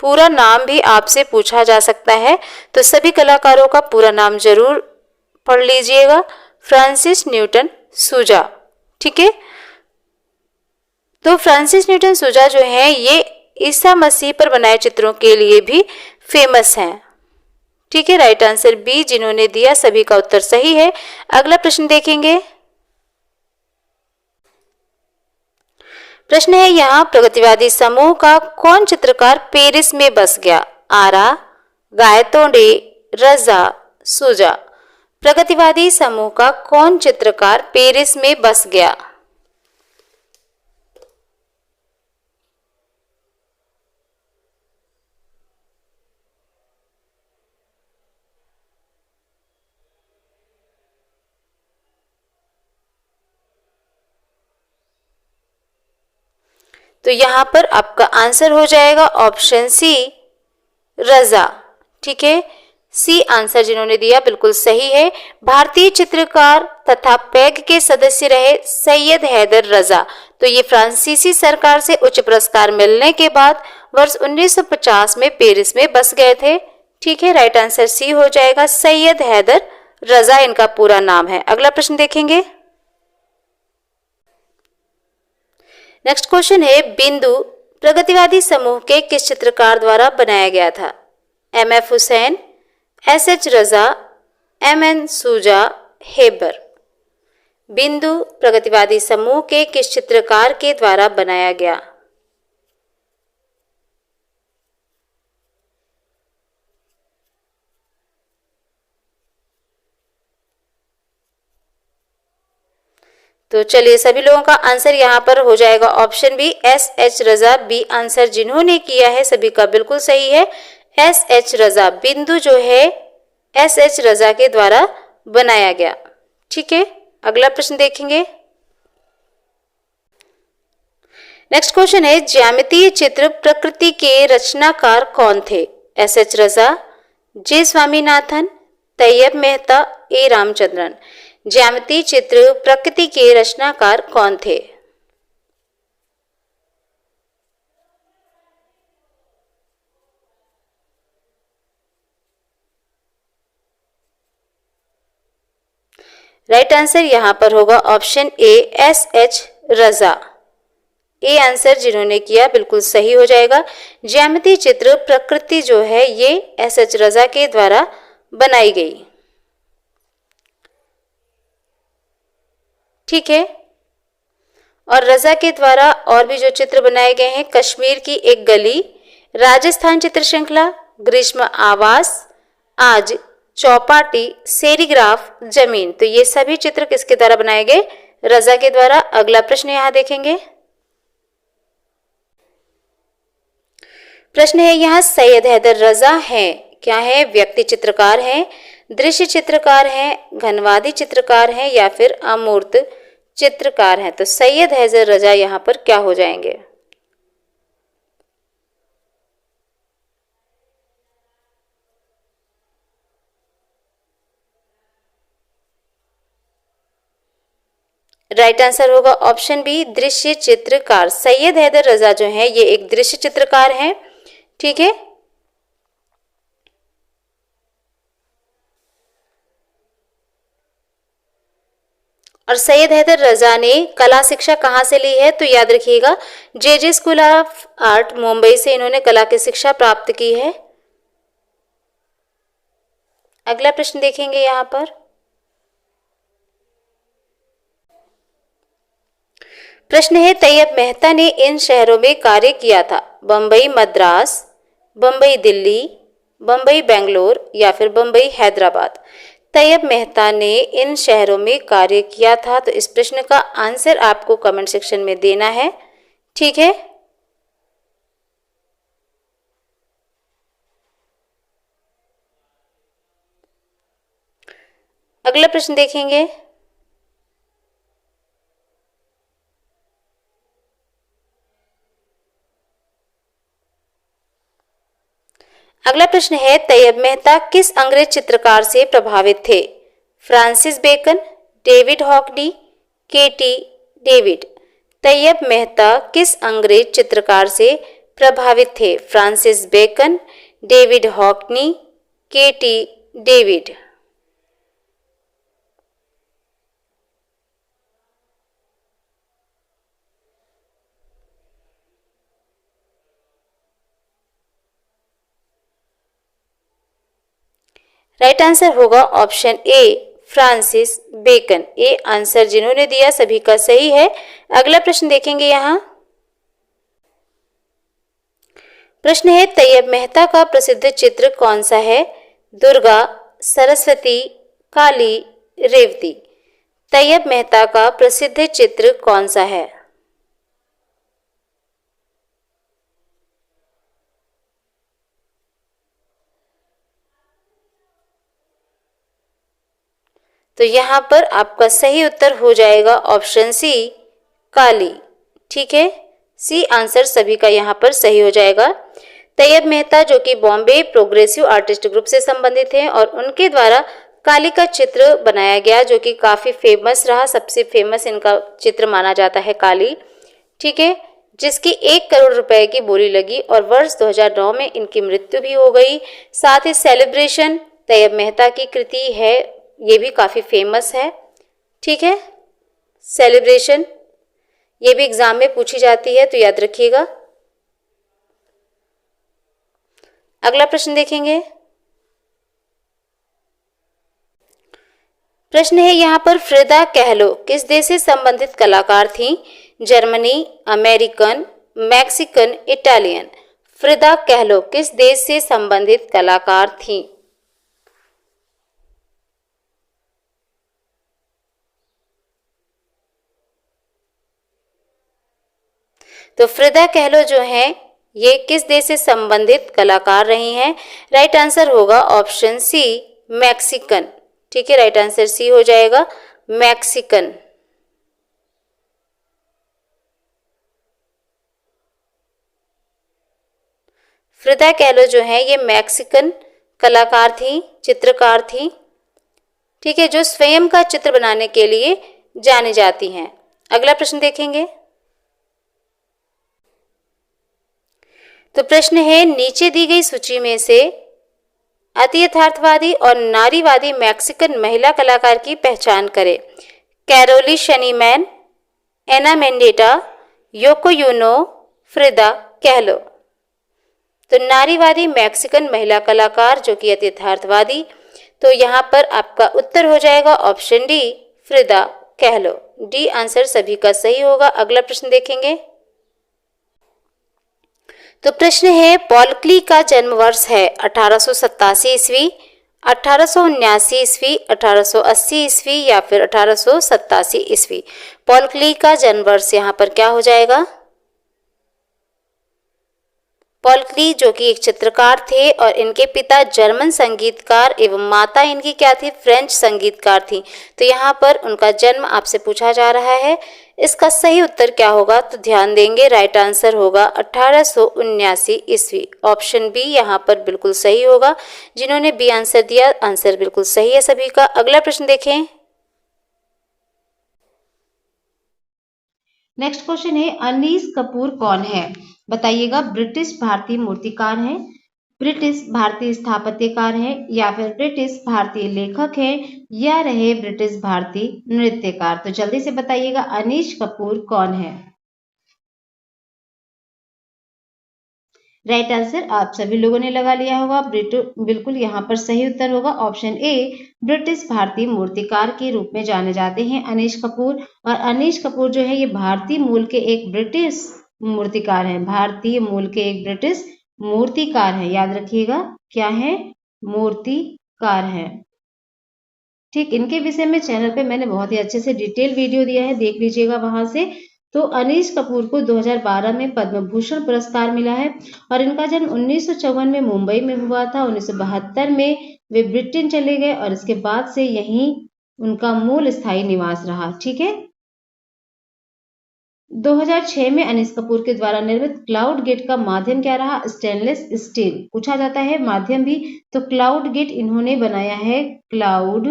पूरा नाम भी आपसे पूछा जा सकता है, तो सभी कलाकारों का पूरा नाम जरूर पढ़ लीजिएगा। फ्रांसिस न्यूटन सूजा। ठीक है, तो फ्रांसिस न्यूटन सूजा जो है ये ईसा मसीह पर बनाए चित्रों के लिए भी फेमस हैं। ठीक है, राइट आंसर बी जिन्होंने दिया सभी का उत्तर सही है। अगला प्रश्न देखेंगे। प्रश्न है यहाँ, प्रगतिवादी समूह का कौन चित्रकार पेरिस में बस गया? आरा, गायतोंडे, रजा, सूजा। प्रगतिवादी समूह का कौन चित्रकार पेरिस में बस गया? तो यहां पर आपका आंसर हो जाएगा ऑप्शन सी, रजा। ठीक है, सी आंसर जिन्होंने दिया बिल्कुल सही है। भारतीय चित्रकार तथा पैग के सदस्य रहे सैयद हैदर रजा। तो ये फ्रांसीसी सरकार से उच्च पुरस्कार मिलने के बाद वर्ष 1950 में पेरिस में बस गए थे। ठीक है, राइट आंसर सी हो जाएगा, सैयद हैदर रजा इनका पूरा नाम है। अगला प्रश्न देखेंगे। नेक्स्ट क्वेश्चन है, बिंदु प्रगतिवादी समूह के किस चित्रकार द्वारा बनाया गया था? एमएफ हुसैन, एसएच रजा, एमएन सूजा, हेबर। बिंदु प्रगतिवादी समूह के किस चित्रकार के द्वारा बनाया गया? तो चलिए सभी लोगों का आंसर यहाँ पर हो जाएगा ऑप्शन बी, एस एच रजा। बी आंसर जिन्होंने किया है सभी का बिल्कुल सही है, एस एच रजा। बिंदु जो है एस एच रजा के द्वारा बनाया गया। ठीक है, अगला प्रश्न देखेंगे। नेक्स्ट क्वेश्चन है, ज्यामितीय चित्र प्रकृति के रचनाकार कौन थे? एस एच रजा, जे स्वामीनाथन, तैयब मेहता, ए रामचंद्रन। ज्यामितीय चित्र प्रकृति के रचनाकार कौन थे? राइट आंसर यहाँ पर होगा option A, S H. Raza. A answer जिन्होंने किया बिल्कुल सही हो जाएगा। ज्यामिति चित्र प्रकृति जो है ये एस.एच. रजा के द्वारा बनाई गई। ठीक है। और रजा के द्वारा और भी जो चित्र बनाए गए हैं, कश्मीर की एक गली, राजस्थान चित्र श्रृंखला, ग्रीष्म आवास, आज, चौपाटी, सेरीग्राफ, जमीन। तो ये सभी चित्र किसके द्वारा बनाए गए? रजा के द्वारा। अगला प्रश्न यहां देखेंगे। प्रश्न है यहाँ सैयद हैदर रजा है क्या है? व्यक्ति चित्रकार है, दृश्य चित्रकार है, घनवादी चित्रकार है या फिर अमूर्त चित्रकार है? तो सैयद हैदर रजा यहाँ पर क्या हो जाएंगे? राइट आंसर होगा ऑप्शन बी, दृश्य चित्रकार। सैयद हैदर रजा जो है ये एक दृश्य चित्रकार है। ठीक है। और सैयद हैदर रजा ने कला शिक्षा कहाँ से ली है? तो याद रखिएगा जे स्कूल ऑफ आर्ट मुंबई से इन्होंने कला की शिक्षा प्राप्त की है। अगला प्रश्न देखेंगे यहाँ पर। प्रश्न है तैयब मेहता ने इन शहरों में कार्य किया था? बम्बई मद्रास, बम्बई दिल्ली, बम्बई बेंगलोर या फिर बम्बई हैदराबाद? तैयब मेहता ने इन शहरों में कार्य किया था। तो इस प्रश्न का आंसर आपको कमेंट सेक्शन में देना है। ठीक है। अगला प्रश्न देखेंगे। अगला प्रश्न है तैयब मेहता किस अंग्रेज चित्रकार से प्रभावित थे? Francis Bacon, David Hockney, K T David? Tyeb Mehta किस अंग्रेज चित्रकार से प्रभावित थे? Francis Bacon, David Hockney, K T David? Right answer होगा option A, Francis Bacon. A answer जिन्होंने दिया सभी का सही है। अगला प्रश्न देखेंगे यहाँ। प्रश्न है तैयब मेहता का प्रसिद्ध चित्र कौन सा है? दुर्गा, सरस्वती, काली, रेवती? तैयब मेहता का प्रसिद्ध चित्र कौन सा है? तो यहाँ पर आपका सही उत्तर हो जाएगा ऑप्शन सी, काली। ठीक है। सी आंसर सभी का यहाँ पर सही हो जाएगा। तैयब मेहता जो कि बॉम्बे प्रोग्रेसिव आर्टिस्ट ग्रुप से संबंधित हैं और उनके द्वारा काली का चित्र बनाया गया जो कि काफी फेमस रहा। सबसे फेमस इनका चित्र माना जाता है काली। ठीक है। जिसकी 1 करोड़ रुपए की बोली लगी और वर्ष 2009 में इनकी मृत्यु भी हो गई। साथ ही सेलिब्रेशन तैयब मेहता की कृति है, ये भी काफी फेमस है। ठीक है। सेलिब्रेशन ये भी एग्जाम में पूछी जाती है, तो याद रखिएगा। अगला प्रश्न देखेंगे। प्रश्न है यहाँ पर फ्रिदा कहलो किस देश से संबंधित कलाकार थी? Germany, American, Mexican, Italian? Frida Kahlo किस देश से संबंधित कलाकार थी? तो फ्रिदा कहलो जो है ये किस देश से संबंधित कलाकार रही हैं? राइट आंसर होगा ऑप्शन सी, मैक्सिकन। ठीक है। राइट आंसर सी हो जाएगा, मैक्सिकन। फ्रिदा कहलो जो है ये मैक्सिकन कलाकार थी, चित्रकार थी। ठीक है। जो स्वयं का चित्र बनाने के लिए जानी जाती हैं। अगला प्रश्न देखेंगे। तो प्रश्न है नीचे दी गई सूची में से अति यथार्थवादी और नारीवादी मैक्सिकन महिला कलाकार की पहचान करें। कैरोली शनीमैन, एना मेंडेटा, योको यूनो, फ्रिदा कहलो। तो नारीवादी मैक्सिकन महिला कलाकार जो कि अति यथार्थवादी, तो यहाँ पर आपका उत्तर हो जाएगा ऑप्शन डी, फ्रिदा कहलो। डी आंसर सभी का सही होगा। अगला प्रश्न देखेंगे। तो प्रश्न है, पॉल क्ली का जन्म वर्ष है 1887 ईस्वी, 1879 ईस्वी, 1880 ईस्वी या फिर 1887 ईस्वी। पॉल क्ली का जन्म वर्ष यहाँ पर क्या हो जाएगा? पॉल क्ली जो कि एक चित्रकार थे और इनके पिता जर्मन संगीतकार एवं माता इनकी क्या थी? फ्रेंच संगीतकार थी। तो यहाँ पर उनका जन्म आपसे पूछा जा रहा है। इसका सही उत्तर क्या होगा? तो ध्यान देंगे, राइट आंसर होगा 1879 ईस्वी। ऑप्शन बी यहाँ पर बिल्कुल सही होगा। जिन्होंने बी आंसर दिया, आंसर बिल्कुल सही है सभी का। अगला प्रश्न देखें। नेक्स्ट क्वेश्चन है, अनीस कपूर कौन है? बताइएगा। ब्रिटिश भारतीय मूर्तिकार हैं, ब्रिटिश भारतीय स्थापत्यकार हैं, या फिर ब्रिटिश भारतीय लेखक हैं, या रहे ब्रिटिश भारतीय नृत्यकार। तो जल्दी से बताइएगा, अनीश कपूर कौन है? राइट आंसर आप सभी लोगों ने लगा लिया होगा। बिल्कुल यहाँ पर सही उत्तर होगा ऑप्शन ए, ब्रिटिश भारतीय मूर्तिकार के रूप में जाने जाते हैं अनीश कपूर। और अनीश कपूर जो है ये भारतीय मूल के एक ब्रिटिश मूर्तिकार हैं। भारतीय मूल के एक ब्रिटिश मूर्तिकार हैं, याद रखिएगा क्या है? मूर्तिकार हैं। ठीक, इनके विषय में चैनल पे मैंने बहुत ही अच्छे से डिटेल वीडियो दिया है, देख लीजिएगा वहां से। तो अनीश कपूर को 2012 में पद्म भूषण पुरस्कार मिला है और इनका जन्म 1954 में मुंबई में हुआ था। 1972 में वे ब्रिटेन चले गए और इसके बाद से यहीं उनका मूल स्थायी निवास रहा। ठीक है। 2006 में अनीश कपूर के द्वारा निर्मित क्लाउड गेट का माध्यम क्या रहा? Stainless steel. पूछा जाता है माध्यम भी, तो क्लाउड गेट इन्होंने बनाया है। Cloud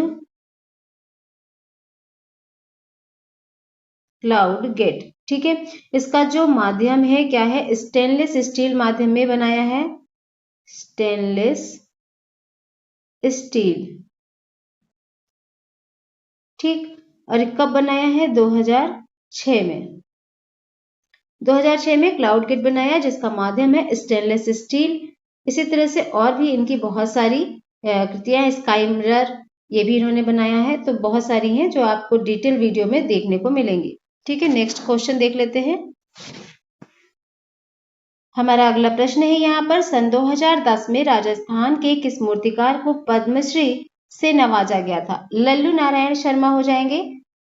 Gate. ठीक है। इसका जो माध्यम है क्या है? स्टेनलेस स्टील माध्यम में बनाया है। Stainless steel. ठीक। और कब बनाया है? 2006 में। 2006 में क्लाउड गेट बनाया जिसका माध्यम है स्टेनलेस स्टील। इसी तरह से और भी इनकी बहुत सारी कृतियां, स्काई मिरर ये भी इन्होंने बनाया है। तो बहुत सारी हैं जो आपको डिटेल वीडियो में देखने को मिलेंगी। ठीक है। नेक्स्ट क्वेश्चन देख लेते हैं। हमारा अगला प्रश्न है यहाँ पर, सन 2010 में राजस्थान के किस मूर्तिकार को पद्मश्री से नवाजा गया था? लल्लू नारायण शर्मा हो जाएंगे,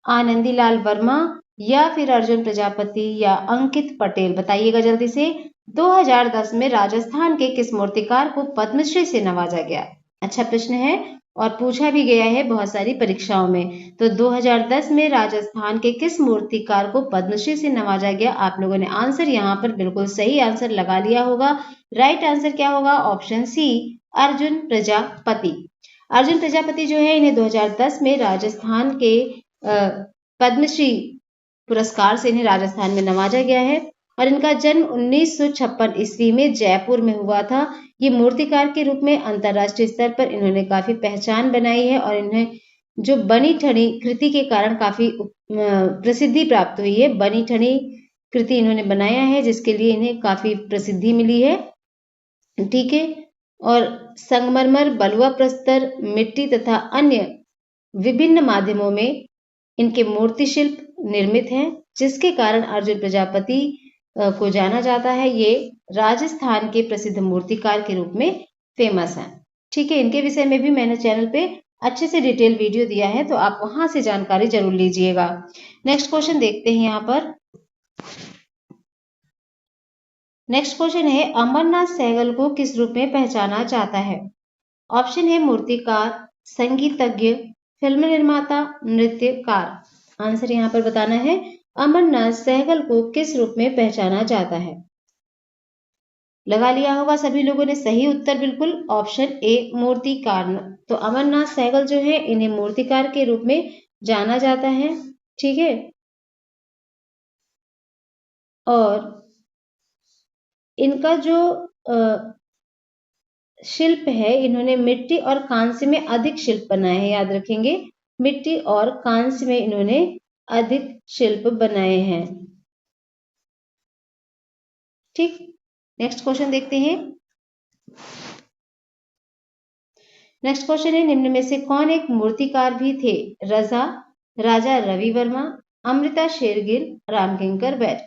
आनंदी लाल वर्मा, या फिर अर्जुन प्रजापति, या अंकित पटेल। बताइएगा जल्दी से। 2010 में राजस्थान के किस मूर्तिकार को पद्मश्री से नवाजा गया? अच्छा प्रश्न है और पूछा भी गया है बहुत सारी परीक्षाओं में। तो 2010 में राजस्थान के किस मूर्तिकार को पद्मश्री से नवाजा गया? आप लोगों ने आंसर यहाँ पर बिल्कुल सही आंसर लगा लिया होगा। राइट आंसर क्या होगा? Option C, Arjun Prajapati. अर्जुन प्रजापति जो है इन्हें 2010 में राजस्थान के पद्मश्री पुरस्कार से इन्हें राजस्थान में नवाजा गया है और इनका जन्म 1956 ईस्वी में जयपुर में हुआ था। ये मूर्तिकार के रूप में अंतर्राष्ट्रीय स्तर पर इन्होंने काफी पहचान बनाई है और इन्हें जो बनी ठनी कृति के कारण काफी प्रसिद्धि प्राप्त हुई है। बनी ठनी कृति इन्होंने बनाया है जिसके लिए इन्हें काफी प्रसिद्धि मिली है। ठीक है। और संगमरमर, बलुआ प्रस्तर, मिट्टी तथा अन्य विभिन्न माध्यमों में इनके मूर्ति शिल्प निर्मित हैं जिसके कारण अर्जुन प्रजापति को जाना जाता है। ये राजस्थान के प्रसिद्ध मूर्तिकार के रूप में फेमस हैं। ठीक है। इनके विषय में भी मैंने चैनल पे अच्छे से डिटेल वीडियो दिया है तो आप वहां से जानकारी जरूर लीजिएगा। नेक्स्ट क्वेश्चन देखते हैं यहाँ पर। नेक्स्ट क्वेश्चन है, अमरनाथ सहगल को किस रूप में पहचाना जाता है? ऑप्शन है मूर्तिकार, संगीतज्ञ, फिल्म निर्माता, नृत्यकार। आंसर यहाँ पर बताना है। अमरनाथ सहगल को किस रूप में पहचाना जाता है? लगा लिया होगा सभी लोगों ने सही उत्तर बिल्कुल ऑप्शन ए, मूर्तिकार। तो अमरनाथ सहगल जो है इन्हें मूर्तिकार के रूप में जाना जाता है। ठीक है। और इनका जो शिल्प है, इन्होंने मिट्टी और कांस्य में अधिक शिल्प बनाए हैं, याद रखेंगे, मिट्टी और कांस्य में इन्होंने अधिक शिल्प बनाए हैं। ठीक, नेक्स्ट क्वेश्चन देखते हैं। नेक्स्ट क्वेश्चन है, निम्न में से कौन एक मूर्तिकार भी थे? रजा, राजा रवि वर्मा, अमृता शेरगिल, रामकिंकर बैज।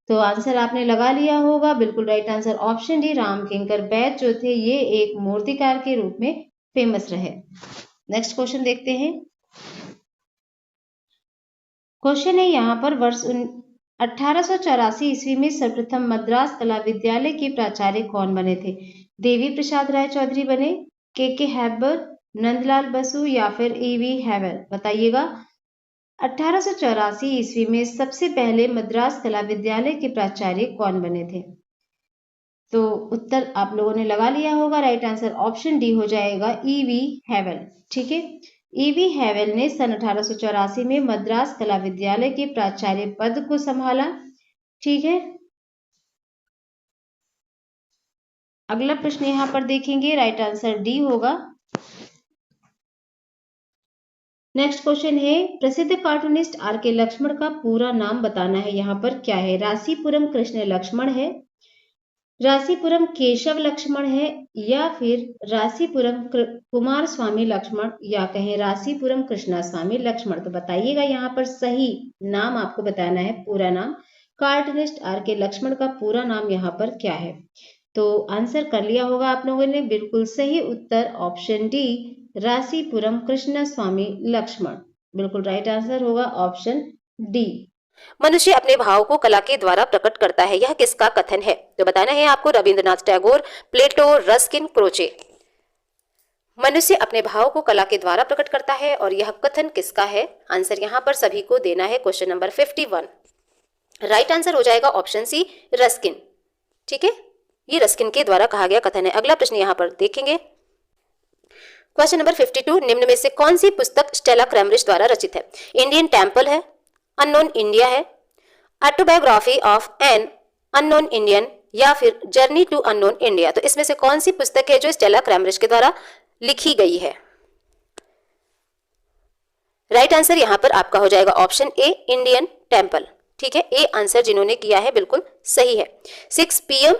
तो आंसर आपने लगा लिया होगा, बिल्कुल right answer option D, Ramkinkar Baij जो थे ये एक मूर्तिकार के रूप में फेमस रहे। नेक्स्ट क्वेश्चन देखते हैं। क्वेश्चन है यहाँ पर, वर्ष 1884 ईस्वी में सर्वप्रथम मद्रास कला विद्यालय के प्राचार्य कौन बने थे? देवी प्रसाद राय चौधरी बने, के हैबर, नंदलाल बसु या फिर ईवी हैवर? बताइएगा। 1884 ईस्वी में सबसे पहले मद्रास कला विद्यालय के प्राचार्य कौन बने थे? तो उत्तर आप लोगों ने लगा लिया होगा, राइट आंसर ऑप्शन डी हो जाएगा, ईवी हैवल। ठीक है, ईवी हैवल ने सन 1884 में मद्रास कला विद्यालय के प्राचार्य पद को संभाला। ठीक है, अगला प्रश्न यहाँ पर देखेंगे, राइट आंसर डी होगा। नेक्स्ट क्वेश्चन है, प्रसिद्ध कार्टूनिस्ट आर के लक्ष्मण का पूरा नाम बताना है। यहाँ पर क्या है? राशिपुरम कृष्ण लक्ष्मण है, राशिपुरम केशव लक्ष्मण है, या फिर राशिपुरम कुमार स्वामी लक्ष्मण, या कहें राशिपुरम कृष्णा स्वामी लक्ष्मण? तो बताइएगा, यहाँ पर सही नाम आपको बताना है, पूरा नाम। कार्टूनिस्ट आर के लक्ष्मण का पूरा नाम यहाँ पर क्या है? तो आंसर कर लिया होगा आप लोगों ने, बिल्कुल सही उत्तर ऑप्शन डी, राशिपुरम कृष्ण स्वामी लक्ष्मण, बिल्कुल राइट आंसर होगा ऑप्शन डी। मनुष्य अपने भाव को कला के द्वारा प्रकट करता है, यह किसका कथन है? तो बताना है आपको, रविंद्रनाथ टैगोर, प्लेटो, रस्किन, क्रोचे। मनुष्य अपने भाव को कला के द्वारा प्रकट करता है और यह कथन किसका है? आंसर यहाँ पर सभी को देना है। क्वेश्चन नंबर 51, राइट आंसर हो जाएगा ऑप्शन सी, रस्किन। ठीक है, ये रस्किन के द्वारा कहा गया कथन है। अगला प्रश्न यहाँ पर देखेंगे, क्वेश्चन नंबर 52, निम्न में से कौन सी पुस्तक स्टेला क्रैमरिज द्वारा रचित है? इंडियन टेम्पल है, अननोन इंडिया है, autobiography of an unknown Indian, या फिर जर्नी टू अननोन इंडिया? तो इसमें से कौन सी पुस्तक है जो स्टेला क्रैमरिज के द्वारा लिखी गई है? राइट आंसर यहाँ पर आपका हो जाएगा ऑप्शन ए, इंडियन टेम्पल। ठीक है, ए आंसर जिन्होंने किया है बिल्कुल सही है। 6 PM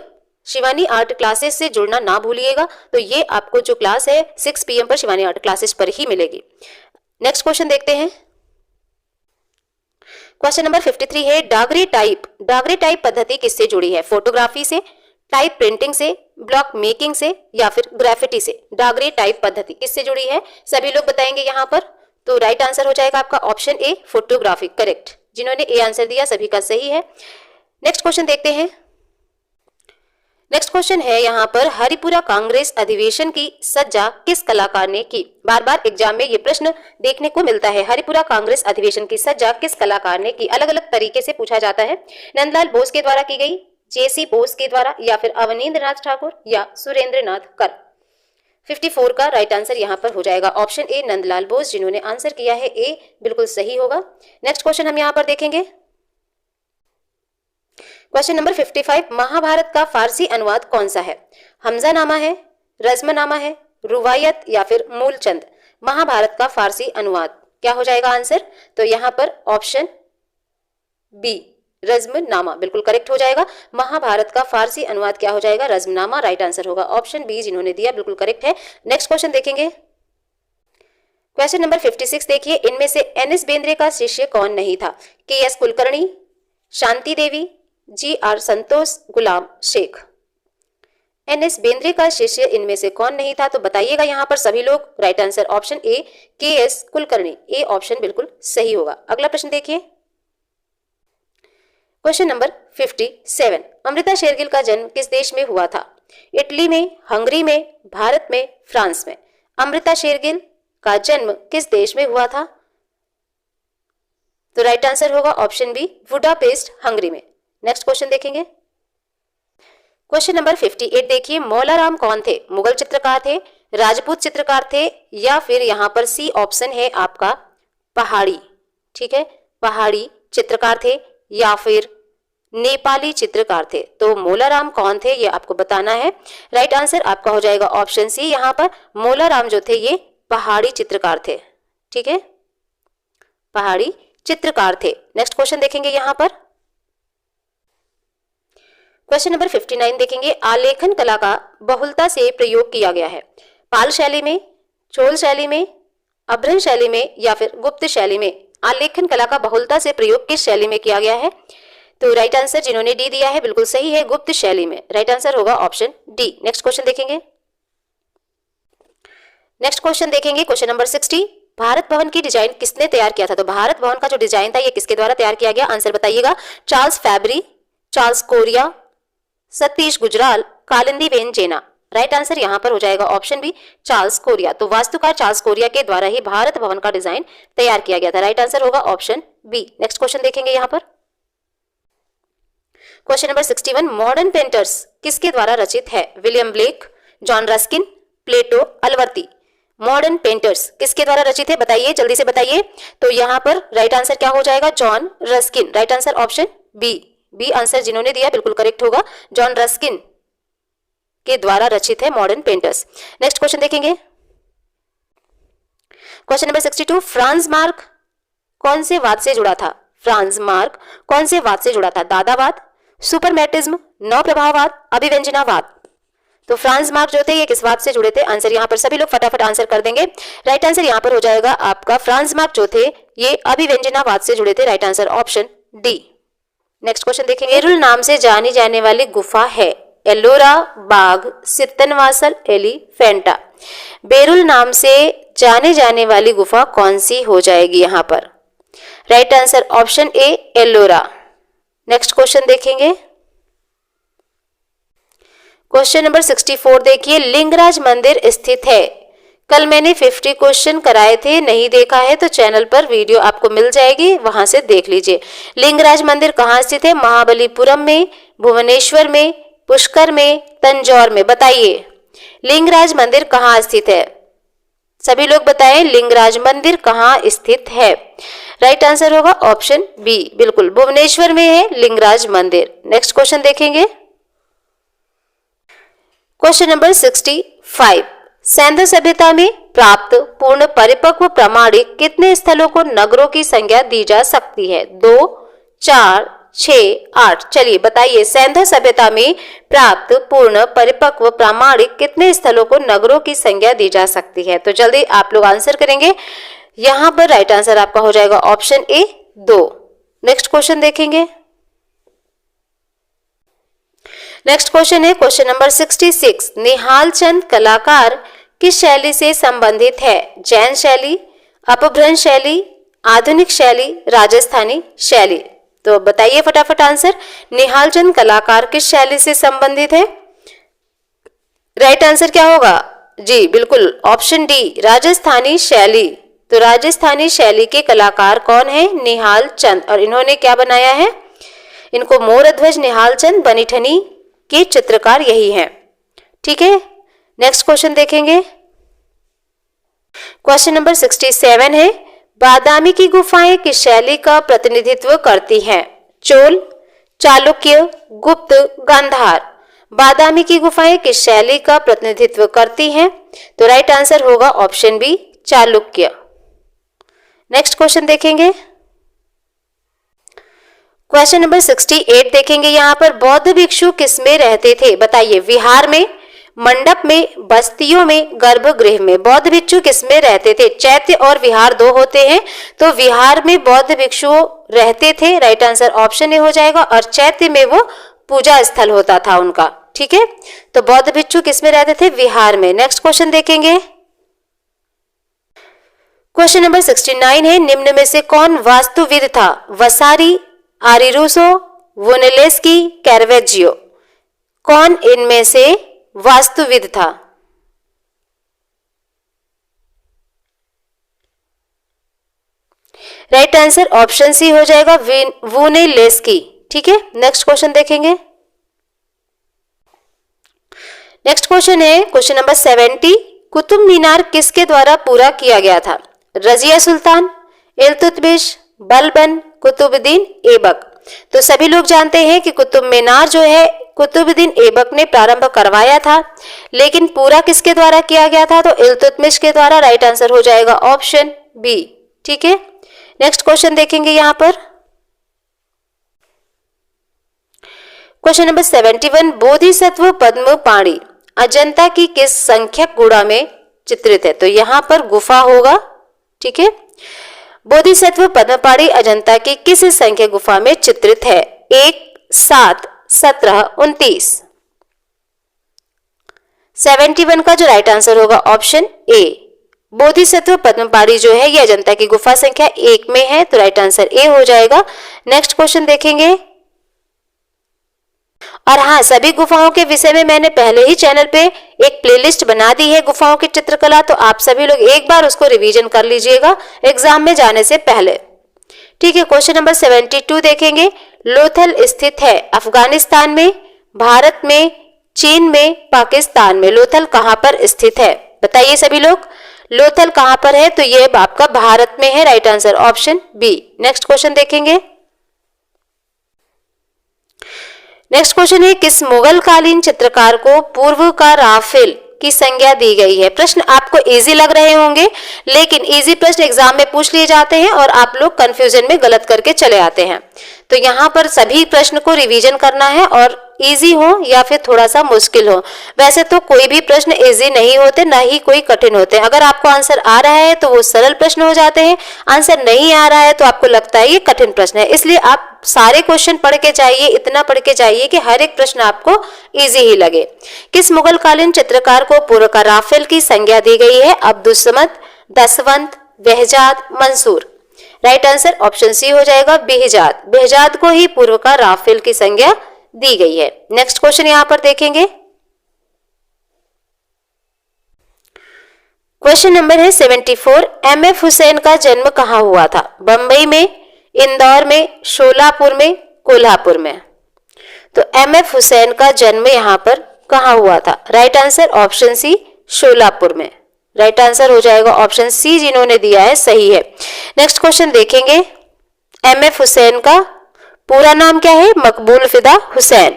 शिवानी आर्ट क्लासेस से जुड़ना ना भूलिएगा। तो ये आपको जो क्लास है 6 PM पर शिवानी आर्ट क्लासेस पर ही मिलेगी। नेक्स्ट क्वेश्चन देखते हैं, क्वेश्चन नंबर 53 है, डागरे टाइप पद्धति किससे जुड़ी है? फोटोग्राफी से, टाइप प्रिंटिंग से, ब्लॉक मेकिंग से, या फिर ग्राफिटी से? डागरे टाइप पद्धति किससे जुड़ी है? सभी लोग बताएंगे यहाँ पर। तो राइट आंसर हो जाएगा आपका ऑप्शन ए, फोटोग्राफी। करेक्ट, जिन्होंने ए आंसर दिया सभी का सही है। नेक्स्ट क्वेश्चन देखते हैं। नेक्स्ट क्वेश्चन है यहाँ पर, हरिपुरा कांग्रेस अधिवेशन की सज्जा किस कलाकार ने की? बार बार एग्जाम में ये प्रश्न देखने को मिलता है। हरिपुरा कांग्रेस अधिवेशन की सज्जा किस कलाकार ने की? अलग अलग तरीके से पूछा जाता है। नंदलाल बोस के द्वारा की गई, जेसी बोस के द्वारा, या फिर अवनींद्रनाथ ठाकुर, या सुरेंद्रनाथ कर? 54 का राइट आंसर यहाँ पर हो जाएगा ऑप्शन ए, नंदलाल बोस। जिन्होंने आंसर किया है ए, बिल्कुल सही होगा। नेक्स्ट क्वेश्चन हम यहाँ पर देखेंगे, क्वेश्चन नंबर 55, महाभारत का फारसी अनुवाद कौन सा है? हमजानामा है, रज़्मनामा है, रुवायत, या फिर मूलचंद? महाभारत का फारसी अनुवाद क्या हो जाएगा आंसर? तो यहाँ पर ऑप्शन बी, रज़्मनामा, बिल्कुल करेक्ट हो जाएगा। महाभारत का फारसी अनुवाद क्या हो जाएगा? रज़्मनामा, राइट आंसर होगा ऑप्शन बी, जिन्होंने दिया बिल्कुल करेक्ट है। नेक्स्ट क्वेश्चन देखेंगे, क्वेश्चन नंबर 56 देखिए, इनमें से एनएस बेंद्रे का शिष्य कौन नहीं था? केएस कुलकर्णी, शांति देवी, GR संतोष, गुलाम शेख? एनएस बेंद्रे का शिष्य इनमें से कौन नहीं था? तो बताइएगा यहाँ पर सभी लोग। Right answer option A, K S Kulkarni, A option बिल्कुल सही होगा। अगला प्रश्न देखिए, क्वेश्चन नंबर 57, अमृता शेरगिल का जन्म किस देश में हुआ था? इटली में, हंगरी में, भारत में, फ्रांस में? अमृता शेरगिल का जन्म किस देश में हुआ था? तो राइट आंसर होगा ऑप्शन बी, बुडापेस्ट, हंगरी में। नेक्स्ट क्वेश्चन देखेंगे, क्वेश्चन नंबर 58 देखिए, मौलाराम कौन थे? मुगल चित्रकार थे, राजपूत चित्रकार थे, या फिर यहाँ पर सी ऑप्शन है आपका पहाड़ी? ठीक है, पहाड़ी चित्रकार थे, या फिर नेपाली चित्रकार थे। तो मोलाराम कौन थे ये आपको बताना है। राइट आंसर आपका हो जाएगा ऑप्शन सी। यहाँ पर मोलाराम जो थे ये पहाड़ी चित्रकार थे। ठीक है, पहाड़ी चित्रकार थे। नेक्स्ट क्वेश्चन देखेंगे यहाँ पर, क्वेश्चन नंबर 59 देखेंगे। आलेखन कला का बहुलता से प्रयोग किया गया है। पाल शैली में, चोल शैली में, अभ्रंश शैली में या फिर गुप्त शैली में आलेखन कला का बहुलता से प्रयोग किस शैली में किया गया है? तो राइट आंसर जिन्होंने डी दिया है बिल्कुल सही है, गुप्त शैली में। राइट आंसर होगा ऑप्शन डी। नेक्स्ट क्वेश्चन देखेंगे। नेक्स्ट क्वेश्चन देखेंगे, क्वेश्चन नंबर 60। भारत भवन की डिजाइन किसने तैयार किया था? तो भारत भवन का जो डिजाइन था ये किसके द्वारा तैयार किया गया? आंसर बताइएगा। Charles Fabri, Charles Correa, Satish Gujral, Kalindi Ben Jena. Right answer यहाँ पर हो जाएगा ऑप्शन बी, चार्ल्स कोरिया। तो वास्तुकार चार्ल्स कोरिया के द्वारा ही भारत भवन का डिजाइन तैयार किया गया था। राइट आंसर होगा ऑप्शन बी। नेक्स्ट क्वेश्चन देखेंगे यहाँ पर, क्वेश्चन नंबर 61। मॉडर्न पेंटर्स किसके द्वारा रचित है? विलियम ब्लेक, जॉन रस्किन, प्लेटो, अलवर्ती। मॉडर्न पेंटर्स किसके द्वारा रचित है बताइए, जल्दी से बताइए। तो यहाँ पर राइट आंसर क्या हो जाएगा? John Ruskin. Right answer option B. B answer जिन्होंने दिया बिल्कुल करेक्ट होगा, जॉन रस्किन के द्वारा रचित है मॉडर्न पेंटर्स। नेक्स्ट क्वेश्चन देखेंगे, क्वेश्चन नंबर 62। फ्रांस मार्क कौन से वाद से जुड़ा था? फ्रांस मार्क कौन से वाद से जुड़ा था? दादावाद, सुपरमैटिज्म, नव प्रभाववाद, अभिव्यंजनावाद। तो फ्रांस मार्क जो थे ये किस वाद से जुड़े थे? आंसर यहाँ पर सभी लोग फटाफट आंसर कर देंगे। राइट आंसर यहाँ पर हो जाएगा आपका फ्रांस मार्क जो थे ये अभिव्यंजनावाद से जुड़े थे। Right answer option D. Next question देखेंगे। बेरुल नाम से जानी जाने वाली गुफा है? एलोरा, बाघ, सित्तनवासल, एलिफेंटा। बेरुल नाम से जाने जाने वाली गुफा कौन सी हो जाएगी यहाँ पर? राइट आंसर ऑप्शन ए, एलोरा। नेक्स्ट क्वेश्चन देखेंगे, क्वेश्चन नंबर 64 देखिए। लिंगराज मंदिर स्थित है? कल मैंने 50 क्वेश्चन कराए थे, नहीं देखा है तो चैनल पर वीडियो आपको मिल जाएगी, वहां से देख लीजिए। लिंगराज मंदिर कहाँ स्थित है? महाबलीपुरम में, भुवनेश्वर में, पुष्कर में, तंजौर में। बताइए लिंगराज मंदिर कहाँ स्थित है? सभी लोग बताएं लिंगराज मंदिर कहाँ स्थित है? राइट आंसर होगा ऑप्शन बी, बिल्कुल भुवनेश्वर में है लिंगराज मंदिर। नेक्स्ट क्वेश्चन देखेंगे, क्वेश्चन नंबर 65। सैंध सभ्यता में प्राप्त पूर्ण परिपक्व प्रमाणिक कितने स्थलों को नगरों की संज्ञा दी जा सकती है? 2, 4, 6, 8। चलिए बताइए सैंध सभ्यता में प्राप्त पूर्ण परिपक्व प्रामाणिक कितने स्थलों को नगरों की संज्ञा दी जा सकती है? तो जल्दी आप लोग आंसर करेंगे। यहाँ पर राइट आंसर आपका हो जाएगा ऑप्शन ए, 2। नेक्स्ट क्वेश्चन देखेंगे, नेक्स्ट क्वेश्चन है क्वेश्चन नंबर 66। निहाल चंद कलाकार किस शैली से संबंधित है? जैन शैली, अपभ्रंश शैली, आधुनिक शैली, राजस्थानी शैली। तो बताइए फटाफट आंसर। निहाल चंद कलाकार किस शैली से संबंधित है? राइट आंसर क्या होगा? जी बिल्कुल ऑप्शन डी, राजस्थानी शैली। तो राजस्थानी शैली के कलाकार कौन है? निहाल चंद। और इन्होंने क्या बनाया है? इनको मोरध्वज निहाल चंद बनीठनी के चित्रकार यही हैं। ठीक है, नेक्स्ट क्वेश्चन देखेंगे, क्वेश्चन नंबर 67 है। बादामी की गुफाएं किस शैली का प्रतिनिधित्व करती हैं? चोल, चालुक्य, गुप्त, गांधार। बादामी की गुफाएं किस शैली का प्रतिनिधित्व करती हैं? तो राइट आंसर होगा option B, Chalukya. Next question देखेंगे, क्वेश्चन नंबर 68 देखेंगे। यहाँ पर बौद्ध भिक्षु किस में रहते थे? बताइए विहार में, मंडप में, बस्तियों में, गर्भगृह में। बौद्ध भिक्षु किस में रहते थे? चैत्य और विहार दो होते हैं, तो विहार में बौद्ध भिक्षु रहते थे। राइट आंसर ऑप्शन ए हो जाएगा। और चैत्य में वो पूजा स्थल होता था उनका। ठीक है, तो बौद्ध भिक्षु किस में रहते थे? विहार में। नेक्स्ट क्वेश्चन देखेंगे, क्वेश्चन नंबर 69 है। निम्न में से कौन वास्तुविद था? वसारी, आरिरुसो, वुनेलेस्की, कैरवेजियो। कौन इनमें से वास्तुविद था? राइट आंसर ऑप्शन सी हो जाएगा, वुनेलेस्की। ठीक है, नेक्स्ट क्वेश्चन देखेंगे, नेक्स्ट क्वेश्चन है क्वेश्चन नंबर 70। कुतुब मीनार किसके द्वारा पूरा किया गया था? रजिया सुल्तान, इल्तुतमिश, बलबन, कुतुबुद्दीन ऐबक। तो सभी लोग जानते हैं कि कुतुब मीनार जो है कुतुबुद्दीन ऐबक ने प्रारंभ करवाया था, लेकिन पूरा किसके द्वारा किया गया था? तो इल्तुतमिश के द्वारा। राइट आंसर हो जाएगा ऑप्शन बी। ठीक है, नेक्स्ट क्वेश्चन देखेंगे यहाँ पर। क्वेश्चन नंबर 71, बोधिसत्व पद्म पाणी अजंता की किस संख्यक गुड़ा में चित्रित है? तो यहाँ पर गुफा होगा। ठीक है, बोधिसत्व पद्मपाणी अजंता की किस संख्यक गुफा में चित्रित है? 1, 7, 17, 29। 71 का जो राइट आंसर होगा ऑप्शन ए। बोधिसत्व पद्मपाणी जो है ये अजंता की गुफा संख्या 1 में है, तो राइट आंसर ए हो जाएगा। नेक्स्ट क्वेश्चन देखेंगे। और हाँ, सभी गुफाओं के विषय में मैंने पहले ही चैनल पे एक प्लेलिस्ट बना दी है गुफाओं की चित्रकला, तो आप सभी लोग एक बार उसको रिवीजन कर लीजिएगा एग्जाम में जाने से पहले। ठीक है, क्वेश्चन नंबर 72 देखेंगे। लोथल स्थित है अफगानिस्तान में, भारत में, चीन में, पाकिस्तान में। लोथल कहां पर स्थित है? बताइए सभी लोग, लोथल कहां पर है? तो ये आपका भारत में है। Right answer option B. Next question देखेंगे। नेक्स्ट क्वेश्चन है, किस मुगल कालीन चित्रकार को पूर्व का राफेल की संज्ञा दी गई है? प्रश्न आपको इजी लग रहे होंगे, लेकिन इजी प्रश्न एग्जाम में पूछ लिए जाते हैं और आप लोग कंफ्यूजन में गलत करके चले आते हैं। तो यहाँ पर सभी प्रश्न को रिवीजन करना है, और इजी हो या फिर थोड़ा सा मुश्किल हो। वैसे तो कोई भी प्रश्न इजी नहीं होते, ना ही कोई कठिन होते। अगर आपको आंसर आ रहा है तो वो सरल प्रश्न हो जाते हैं, आंसर नहीं आ रहा है तो आपको लगता है ये कठिन प्रश्न है। इसलिए आप सारे क्वेश्चन पढ़ के जाइए, इतना पढ़ के जाइए कि हर एक प्रश्न आपको इजी ही लगे। किस मुगल कालीन चित्रकार को पूर्व का राफेल की संज्ञा दी गई है? Abdus Samad, Daswant, Behzad, Mansur. Right answer option C हो जाएगा, बेहजाद। बेहजाद को ही पूर्व का राफेल की संज्ञा दी गई है। नेक्स्ट क्वेश्चन यहां पर देखेंगे। क्वेश्चन नंबर है 74, एमएफ हुसैन का जन्म कहां हुआ था? बंबई में, इंदौर में, शोलापुर में, कोल्हापुर में। तो एमएफ हुसैन का जन्म यहां पर कहां हुआ था? Right answer option C, Sholapur में। राइट आंसर हो जाएगा ऑप्शन सी, जिन्होंने दिया है सही है। नेक्स्ट क्वेश्चन देखेंगे। एमएफ हुसैन का पूरा नाम क्या है? मकबूल फिदा हुसैन।